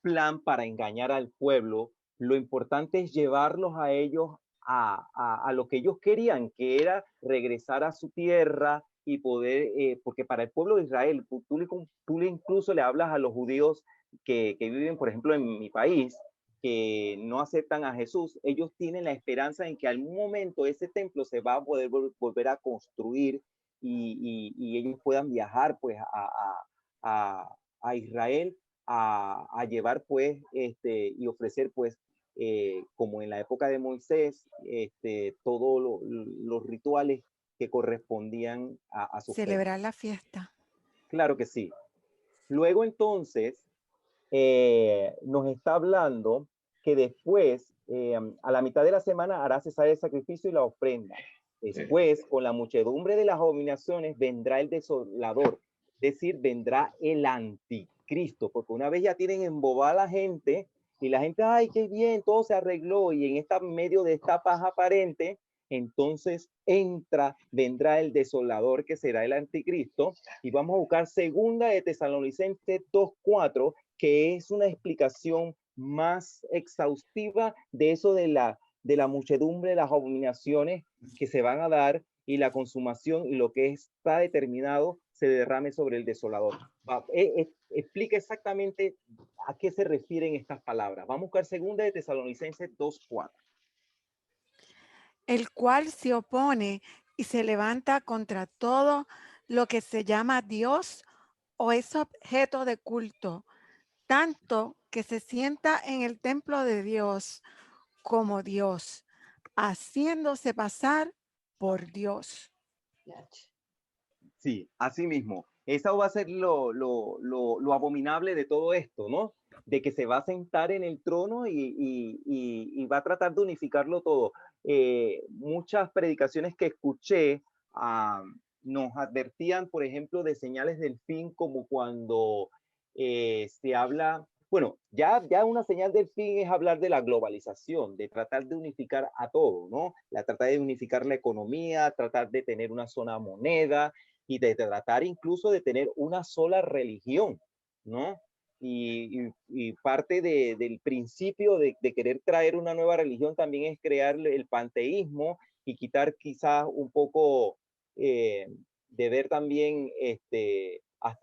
plan para engañar al pueblo, lo importante es llevarlos a ellos a lo que ellos querían, que era regresar a su tierra y poder, porque para el pueblo de Israel, tú incluso le hablas a los judíos que viven, por ejemplo, en mi país, que no aceptan a Jesús, ellos tienen la esperanza en que algún momento ese templo se va a poder volver a construir y ellos puedan viajar pues a Israel a llevar pues y ofrecer pues como en la época de Moisés, todos los rituales que correspondían a su fe. Celebrar la fiesta. Claro que sí. Luego entonces nos está hablando que después, a la mitad de la semana, hará cesar el sacrificio y la ofrenda. Después, con la muchedumbre de las abominaciones, vendrá el desolador, es decir, vendrá el anticristo, porque una vez ya tienen embobada a la gente, y la gente, ay, qué bien, todo se arregló, y en medio de esta paz aparente, entonces vendrá el desolador, que será el anticristo, y vamos a buscar segunda de Tesalonicenses 2:4, que es una explicación más exhaustiva de eso de la muchedumbre, las abominaciones que se van a dar y la consumación y lo que está determinado se derrame sobre el desolador. Explica exactamente a qué se refieren estas palabras. Vamos a buscar segunda de Tesalonicenses 2:4. El cual se opone y se levanta contra todo lo que se llama Dios o es objeto de culto, tanto que se sienta en el templo de Dios como Dios, haciéndose pasar por Dios. Sí, así mismo. Eso va a ser lo abominable de todo esto, ¿no? De que se va a sentar en el trono y va a tratar de unificarlo todo. Muchas predicaciones que escuché nos advertían, por ejemplo, de señales del fin, como cuando se habla, bueno, ya una señal del fin es hablar de la globalización, de tratar de unificar a todo, ¿no? Tratar de unificar la economía, tratar de tener una sola moneda, y de tratar incluso de tener una sola religión, ¿no? Y parte del principio de querer traer una nueva religión también es crear el panteísmo y quitar quizás un poco de ver también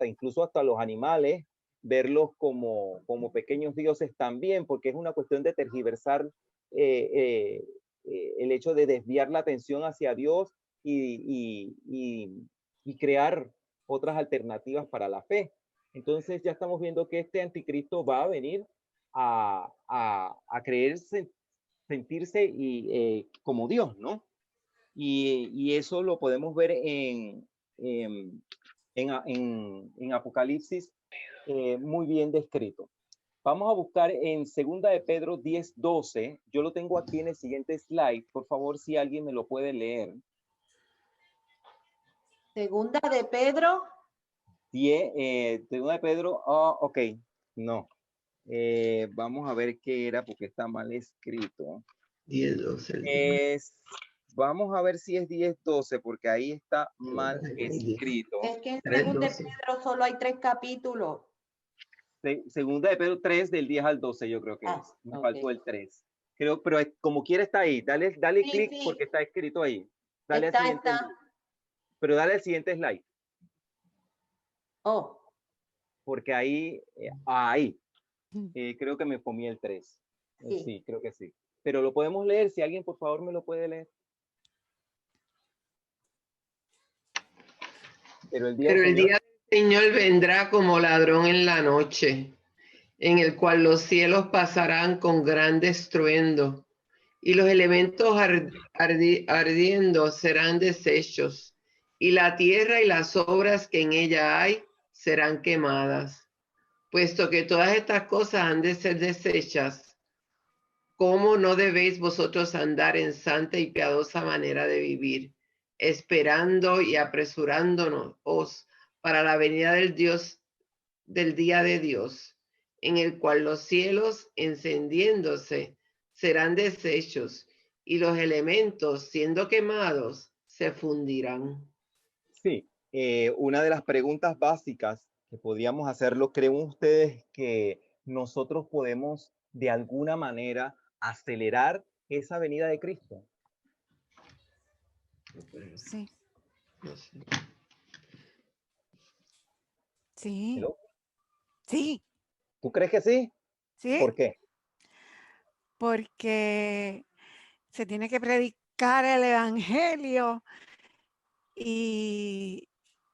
incluso hasta los animales, verlos como pequeños dioses también, porque es una cuestión de tergiversar el hecho de desviar la atención hacia Dios y crear otras alternativas para la fe. Entonces ya estamos viendo que este anticristo va a venir a creerse, sentirse como Dios, ¿no? Y eso lo podemos ver en Apocalipsis muy bien descrito. Vamos a buscar en 2 de Pedro 10:12. Yo lo tengo aquí en el siguiente slide. Por favor, si alguien me lo puede leer. Segunda de Pedro. Segunda de Pedro, ok, no. Vamos a ver qué era porque está mal escrito. 10:12. Vamos a ver si es 10:12 porque ahí está mal escrito. Es que en Segunda de Pedro solo hay 3 capítulos. Segunda de Pedro 3 del 10 al 12 yo creo que es. Me faltó el 3. Creo, pero como quiera está ahí. Dale Sí, clic sí. porque está escrito ahí. Dale Está, al siguiente. Pero dale al siguiente slide. Oh. Porque ahí, creo que me comí el 3. Sí, creo que sí. Pero lo podemos leer, si alguien por favor me lo puede leer. Pero el día del Señor vendrá como ladrón en la noche, en el cual los cielos pasarán con gran estruendo, y los elementos ardiendo serán deshechos, y la tierra y las obras que en ella hay serán quemadas. Puesto que todas estas cosas han de ser deshechas, ¿cómo no debéis vosotros andar en santa y piadosa manera de vivir, esperando y apresurándonos para la venida del día de Dios, en el cual los cielos encendiéndose serán deshechos y los elementos siendo quemados se fundirán? Sí, una de las preguntas básicas que podríamos hacerlo, ¿creen ustedes que nosotros podemos de alguna manera acelerar esa venida de Cristo? Sí. Sí. ¿Hello? Sí. ¿Tú crees que sí? Sí. ¿Por qué? Porque se tiene que predicar el evangelio y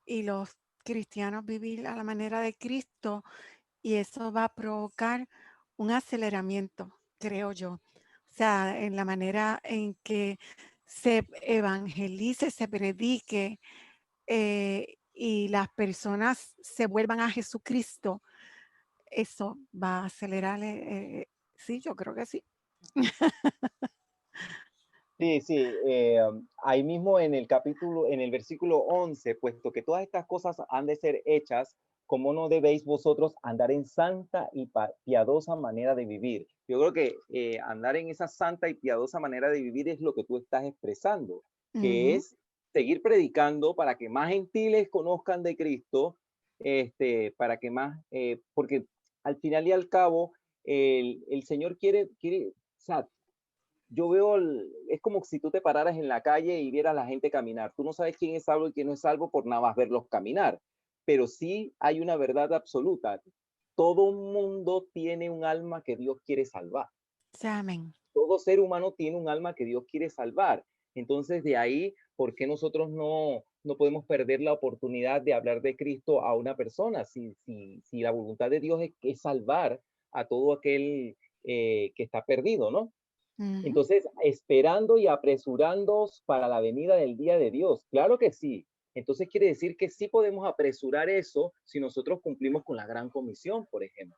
los cristianos vivir a la manera de Cristo, y eso va a provocar un aceleramiento, creo yo. sea, en la manera en que se evangelice, se predique y las personas se vuelvan a Jesucristo, eso va a acelerar. Sí, yo creo que sí. Sí, sí, ahí mismo en el capítulo, en el versículo 11, puesto que todas estas cosas han de ser hechas, ¿cómo no debéis vosotros andar en santa y piadosa manera de vivir? Yo creo que andar en esa santa y piadosa manera de vivir es lo que tú estás expresando, que es seguir predicando para que más gentiles conozcan de Cristo, para que más, porque al final y al cabo, el Señor quiere, o sea, yo veo, es como si tú te pararas en la calle y vieras a la gente caminar. Tú no sabes quién es salvo y quién no es salvo por nada más verlos caminar. Pero sí hay una verdad absoluta. Todo mundo tiene un alma que Dios quiere salvar. Amén. Todo ser humano tiene un alma que Dios quiere salvar. Entonces, de ahí, ¿por qué nosotros no podemos perder la oportunidad de hablar de Cristo a una persona? Si la voluntad de Dios es salvar a todo aquel que está perdido, ¿no? Entonces, esperando y apresurándoos para la venida del día de Dios. Claro que sí. Entonces quiere decir que sí podemos apresurar eso si nosotros cumplimos con la gran comisión, por ejemplo,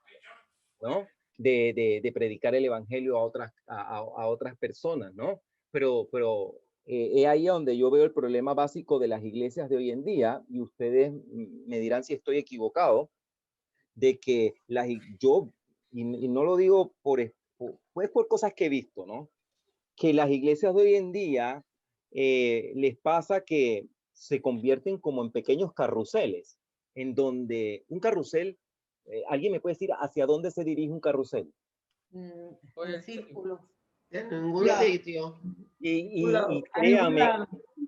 ¿no? De predicar el evangelio a otras personas, ¿no? Pero es ahí donde yo veo el problema básico de las iglesias de hoy en día, y ustedes me dirán si estoy equivocado, de que yo, y no lo digo pues por cosas que he visto, ¿no? Que las iglesias de hoy en día les pasa que se convierten como en pequeños carruseles, en donde un carrusel, ¿alguien me puede decir hacia dónde se dirige un carrusel? Por el círculo. En ningún sitio. Y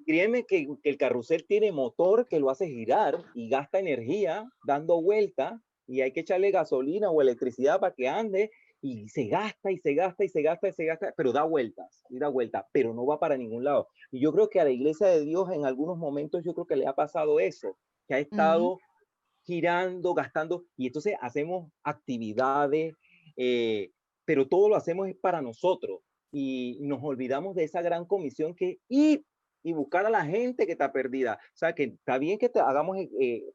créame que el carrusel tiene motor que lo hace girar y gasta energía dando vuelta, y hay que echarle gasolina o electricidad para que ande, y se gasta y se gasta y se gasta y se gasta, pero da vueltas y da vueltas, pero no va para ningún lado. Y yo creo que a la iglesia de Dios en algunos momentos yo creo que le ha pasado eso, que ha estado girando, gastando, y entonces hacemos actividades, pero todo lo hacemos es para nosotros, y nos olvidamos de esa gran comisión que ir y buscar a la gente que está perdida. O sea, que está bien que hagamos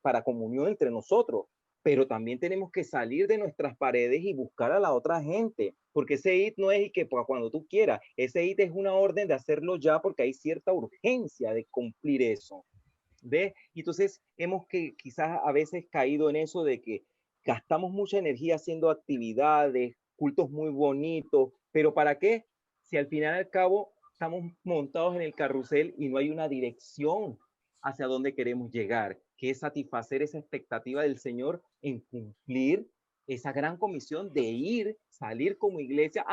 para comunión entre nosotros, pero también tenemos que salir de nuestras paredes y buscar a la otra gente, porque ese IT no es y que cuando tú quieras, ese IT es una orden de hacerlo ya, porque hay cierta urgencia de cumplir eso. ¿Ves? Y entonces hemos que quizás a veces caído en eso de que gastamos mucha energía haciendo actividades, cultos muy bonitos, pero ¿para qué? Si al final y al cabo estamos montados en el carrusel y no hay una dirección hacia dónde queremos llegar, que es satisfacer esa expectativa del Señor en cumplir esa gran comisión de ir, salir como iglesia.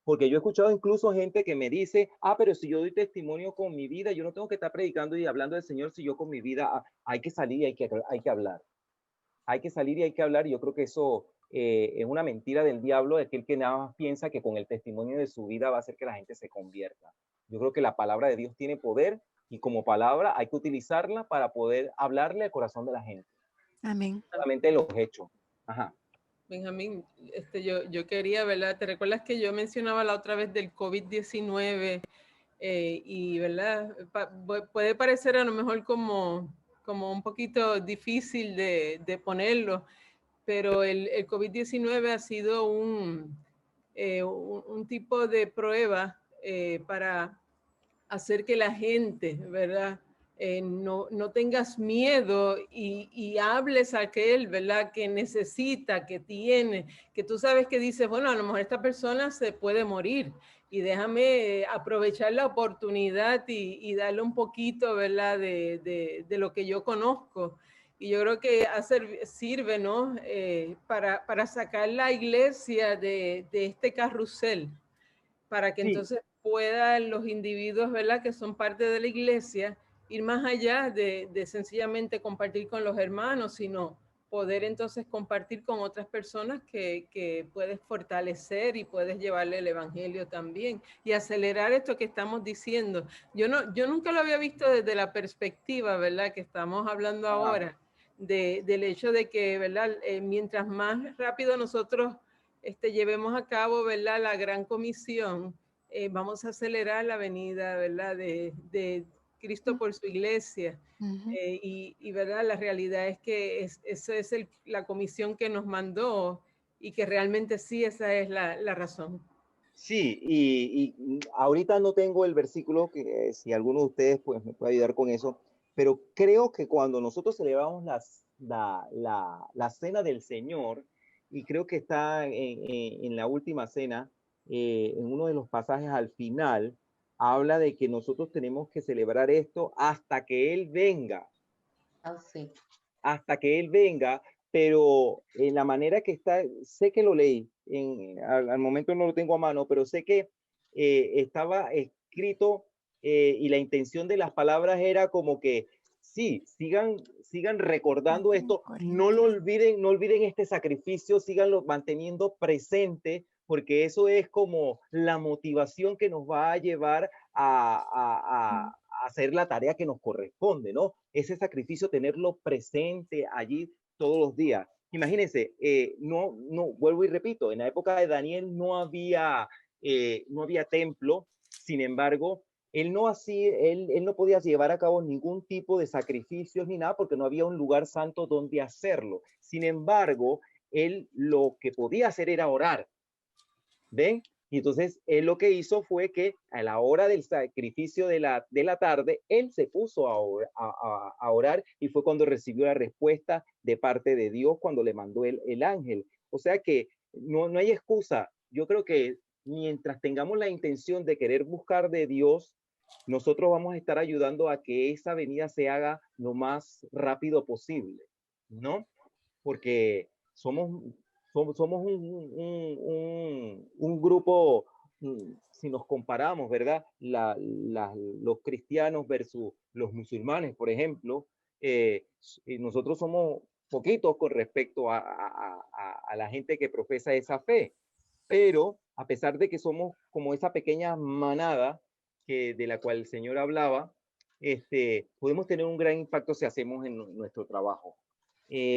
Porque yo he escuchado incluso gente que me dice, pero si yo doy testimonio con mi vida, yo no tengo que estar predicando y hablando del Señor si yo con mi vida hay que salir y hay que hablar. Hay que salir y hay que hablar, y yo creo que eso es una mentira del diablo, de aquel que nada más piensa que con el testimonio de su vida va a hacer que la gente se convierta. Yo creo que la palabra de Dios tiene poder, y como palabra hay que utilizarla para poder hablarle al corazón de la gente. Amén. Solamente los hechos. Ajá. Benjamín, yo quería, ¿verdad? ¿Te recuerdas que yo mencionaba la otra vez del COVID-19? Y, ¿verdad? Puede parecer a lo mejor como un poquito difícil de ponerlo, pero el COVID-19 ha sido un tipo de prueba para hacer que la gente, ¿verdad? No tengas miedo y hables a aquel, ¿verdad? Que necesita, que tiene, que tú sabes que dices, bueno, a lo mejor esta persona se puede morir y déjame aprovechar la oportunidad y darle un poquito, ¿verdad? De lo que yo conozco. Y yo creo que sirve, ¿no? Para sacar la iglesia de este carrusel, para que entonces puedan los individuos, ¿verdad?, que son parte de la iglesia, ir más allá de sencillamente compartir con los hermanos, sino poder entonces compartir con otras personas que puedes fortalecer y puedes llevarle el evangelio también y acelerar esto que estamos diciendo. Yo nunca lo había visto desde la perspectiva, ¿verdad?, que estamos hablando ahora, del hecho de que, ¿verdad?, mientras más rápido nosotros llevemos a cabo, ¿verdad?, la gran comisión, vamos a acelerar la venida, ¿verdad? De Cristo por su iglesia. Y ¿verdad? La realidad es que esa es la comisión que nos mandó y que realmente sí, esa es la razón. Sí, y ahorita no tengo el versículo, que si alguno de ustedes pues, me puede ayudar con eso, pero creo que cuando nosotros celebramos la cena del Señor, y creo que está en la última cena, en uno de los pasajes al final, habla de que nosotros tenemos que celebrar esto hasta que Él venga. Sí. Hasta que Él venga, pero en la manera que está, sé que lo leí, al momento no lo tengo a mano, pero sé que estaba escrito y la intención de las palabras era como que sí, sigan recordando esto, no lo olviden, no olviden este sacrificio, síganlo manteniendo presente, porque eso es como la motivación que nos va a llevar a hacer la tarea que nos corresponde, ¿no? Ese sacrificio, tenerlo presente allí todos los días. Imagínense, no, vuelvo y repito, en la época de Daniel no había templo, sin embargo, él no podía llevar a cabo ningún tipo de sacrificios ni nada porque no había un lugar santo donde hacerlo. Sin embargo, él lo que podía hacer era orar. ¿Ven? Y entonces él lo que hizo fue que a la hora del sacrificio de la tarde, él se puso a orar y fue cuando recibió la respuesta de parte de Dios cuando le mandó el ángel. O sea que no hay excusa. Yo creo que mientras tengamos la intención de querer buscar de Dios, nosotros vamos a estar ayudando a que esa venida se haga lo más rápido posible, ¿no? Porque somos un grupo, si nos comparamos, ¿verdad? Los cristianos versus los musulmanes, por ejemplo, nosotros somos poquitos con respecto a la gente que profesa esa fe, pero a pesar de que somos como esa pequeña manada de la cual el Señor hablaba, podemos tener un gran impacto si hacemos en nuestro trabajo.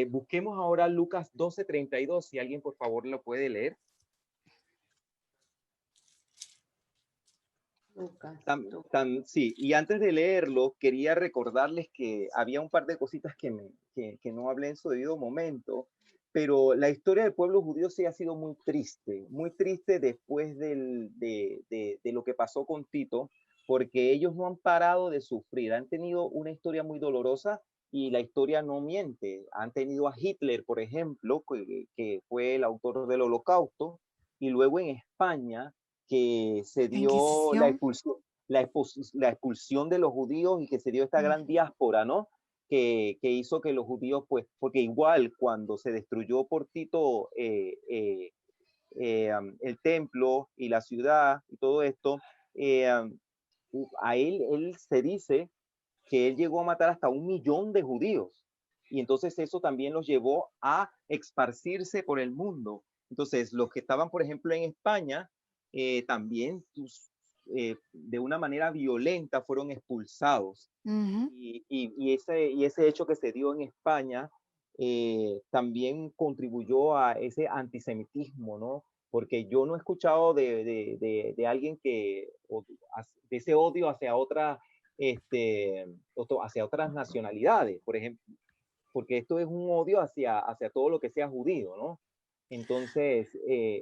Busquemos ahora Lucas 12:32, si alguien por favor lo puede leer. Lucas. Sí, y antes de leerlo, quería recordarles que había un par de cositas que no hablé en su debido momento, pero la historia del pueblo judío sí ha sido muy triste después de lo que pasó con Tito, porque ellos no han parado de sufrir, han tenido una historia muy dolorosa y la historia no miente. Han tenido a Hitler, por ejemplo, que fue el autor del Holocausto, y luego en España, que se dio la expulsión de los judíos y que se dio esta gran diáspora, ¿no? Que hizo que los judíos, pues, porque igual cuando se destruyó por Tito el templo y la ciudad y todo esto, a él se dice que él llegó a matar hasta 1 millón de judíos. Y entonces eso también los llevó a esparcirse por el mundo. Entonces, los que estaban, por ejemplo, en España, también de una manera violenta fueron expulsados. Y ese hecho que se dio en España también contribuyó a ese antisemitismo, ¿no? Porque yo no he escuchado de alguien de ese odio hacia hacia otras nacionalidades, por ejemplo, porque esto es un odio hacia todo lo que sea judío, ¿no? Entonces,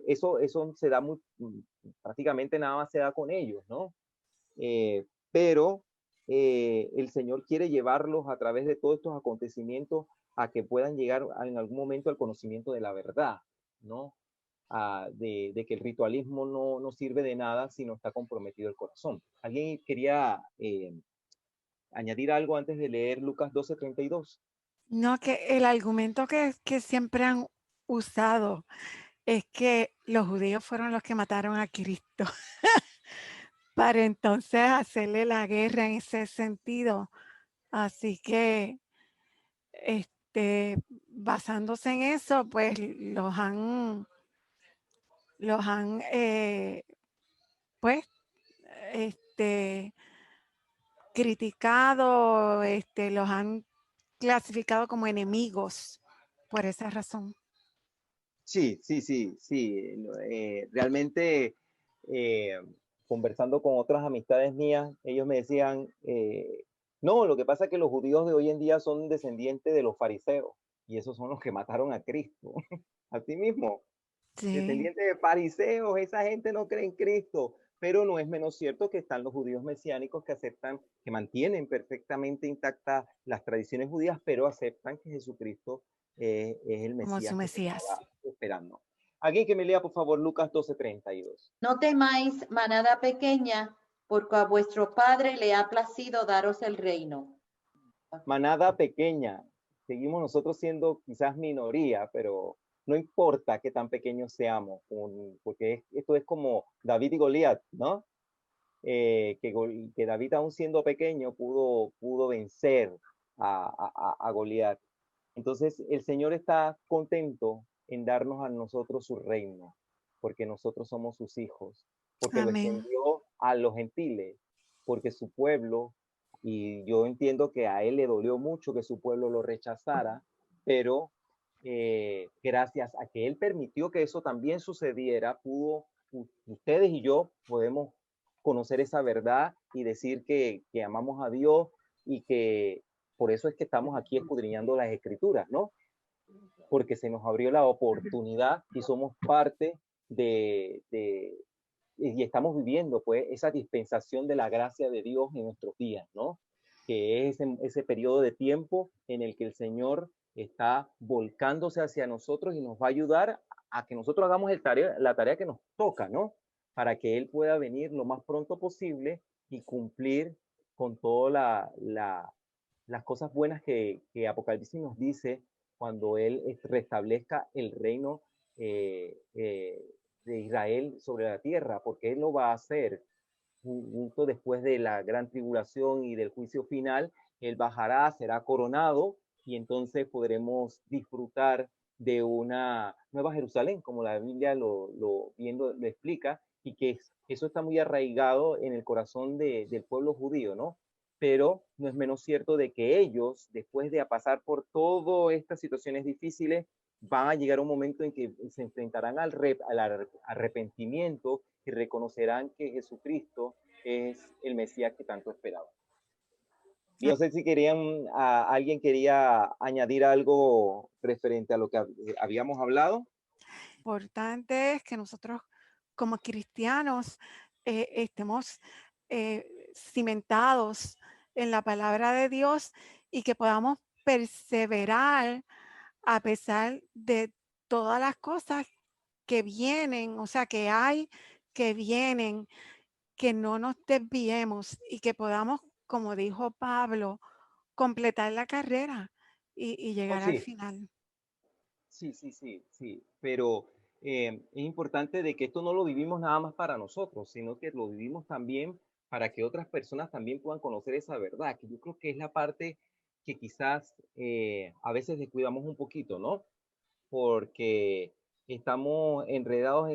eso se da prácticamente nada más se da con ellos, ¿no? Pero el Señor quiere llevarlos a través de todos estos acontecimientos a que puedan llegar en algún momento al conocimiento de la verdad, ¿no? De que el ritualismo no sirve de nada si no está comprometido el corazón. ¿Alguien quería añadir algo antes de leer Lucas 12:32? No, que el argumento que siempre han usado es que los judíos fueron los que mataron a Cristo para entonces hacerle la guerra en ese sentido. Así que, basándose en eso, pues los han pues, criticado, los han clasificado como enemigos por esa razón. Sí. Realmente conversando con otras amistades mías, ellos me decían, no, lo que pasa es que los judíos de hoy en día son descendientes de los fariseos y esos son los que mataron a Cristo. Así mismo, Sí, descendientes de fariseos, esa gente no cree en Cristo, pero no es menos cierto que están los judíos mesiánicos que aceptan, que mantienen perfectamente intactas las tradiciones judías, pero aceptan que Jesucristo es el como su Mesías que se Mesías. estaba esperando. Alguien que me lea, por favor, Lucas 12:32. No temáis, manada pequeña, porque a vuestro Padre le ha placido daros el reino. Manada pequeña, seguimos nosotros siendo quizás minoría, pero no importa qué tan pequeños seamos, porque esto es como David y Goliat, ¿no? Que David, aún siendo pequeño, pudo vencer a Goliat. Entonces, el Señor está contento en darnos a nosotros su reino, porque nosotros somos sus hijos, porque lo Amén. extendió a los gentiles, porque su pueblo, y yo entiendo que a él le dolió mucho que su pueblo lo rechazara, pero gracias a que él permitió que eso también sucediera, ustedes y yo podemos conocer esa verdad y decir que amamos a Dios y que por eso es que estamos aquí escudriñando las escrituras, ¿no? Porque se nos abrió la oportunidad y somos parte y estamos viviendo pues esa dispensación de la gracia de Dios en nuestros días, ¿no? Que es ese periodo de tiempo en el que el Señor está volcándose hacia nosotros y nos va a ayudar a que nosotros hagamos la tarea que nos toca, ¿no? Para que Él pueda venir lo más pronto posible y cumplir con todas las cosas buenas que Apocalipsis nos dice cuando Él restablezca el reino de Israel sobre la tierra, porque Él lo va a hacer justo después de la gran tribulación y del juicio final. Él bajará, será coronado y entonces podremos disfrutar de una nueva Jerusalén, como la Biblia lo explica, y que eso está muy arraigado en el corazón del pueblo judío, ¿no? Pero no es menos cierto de que ellos, después de pasar por todas estas situaciones difíciles, van a llegar un momento en que se enfrentarán al arrepentimiento y reconocerán que Jesucristo es el Mesías que tanto esperaban. Y no sé si alguien quería añadir algo referente a lo que habíamos hablado. Importante es que nosotros como cristianos estemos cimentados en la palabra de Dios y que podamos perseverar a pesar de todas las cosas que vienen, o sea, que vienen, que no nos desviemos y que podamos, como dijo Pablo, completar la carrera y llegar al Sí, final. sí, pero es importante de que esto no lo vivimos nada más para nosotros, sino que lo vivimos también para que otras personas también puedan conocer esa verdad, que yo creo que es la parte que quizás a veces descuidamos un poquito, ¿no? Porque estamos enredados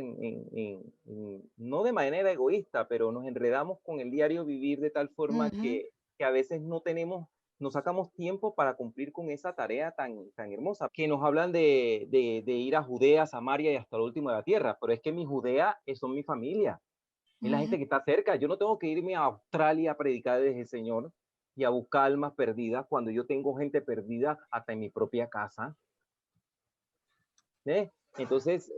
no de manera egoísta, pero nos enredamos con el diario vivir de tal forma que a veces no sacamos tiempo para cumplir con esa tarea tan hermosa, que nos hablan de ir a Judea, Samaria y hasta lo último de la tierra, pero es que mi Judea son mi familia, es la gente que está cerca. Yo no tengo que irme a Australia a predicar desde el Señor y a buscar almas perdidas cuando yo tengo gente perdida hasta en mi propia casa. ¿Eh? Entonces,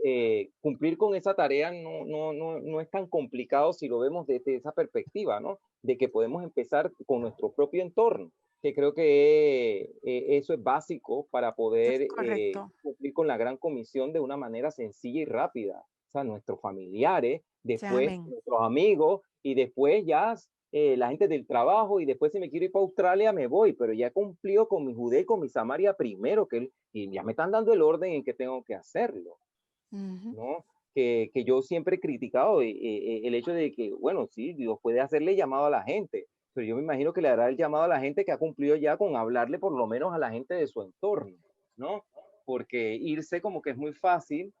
cumplir con esa tarea no es tan complicado si lo vemos desde esa perspectiva, ¿no? De que podemos empezar con nuestro propio entorno, que creo que eso es básico para poder cumplir con la gran comisión de una manera sencilla y rápida. O sea, nuestros familiares, después nuestros amigos y después ya la gente del trabajo y después si me quiero ir para Australia me voy, pero ya he cumplido con mi Judea y con mi Samaria primero, y ya me están dando el orden en que tengo que hacerlo, ¿no? Que yo siempre he criticado el hecho de que, bueno, sí, Dios puede hacerle llamado a la gente, pero yo me imagino que le hará el llamado a la gente que ha cumplido ya con hablarle por lo menos a la gente de su entorno, ¿no? Porque irse como que es muy fácil,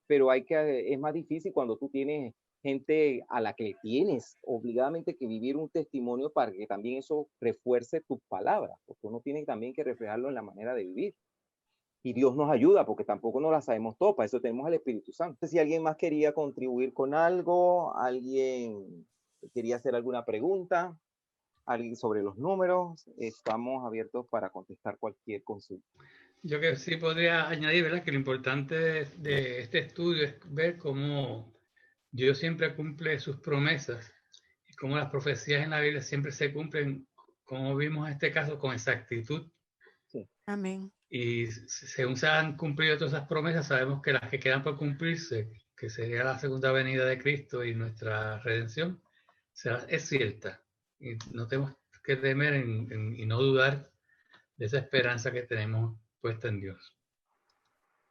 pero es más difícil cuando tú tienes gente a la que tienes obligadamente que vivir un testimonio para que también eso refuerce tus palabras, porque uno tiene también que reflejarlo en la manera de vivir. y Dios nos ayuda, porque tampoco nos la sabemos todas, para eso tenemos al Espíritu Santo. No sé si alguien más quería contribuir con algo, alguien quería hacer alguna pregunta, alguien sobre los números, estamos abiertos para contestar cualquier consulta. Yo que sí podría añadir, ¿verdad?, que lo importante de este estudio es ver cómo Dios siempre cumple sus promesas y cómo las profecías en la Biblia siempre se cumplen, como vimos en este caso, con exactitud. Sí. Amén. Y según se han cumplido todas esas promesas, sabemos que las que quedan por cumplirse, que sería la segunda venida de Cristo y nuestra redención, es cierta. Y no tenemos que temer y no dudar de esa esperanza que tenemos puesta en Dios.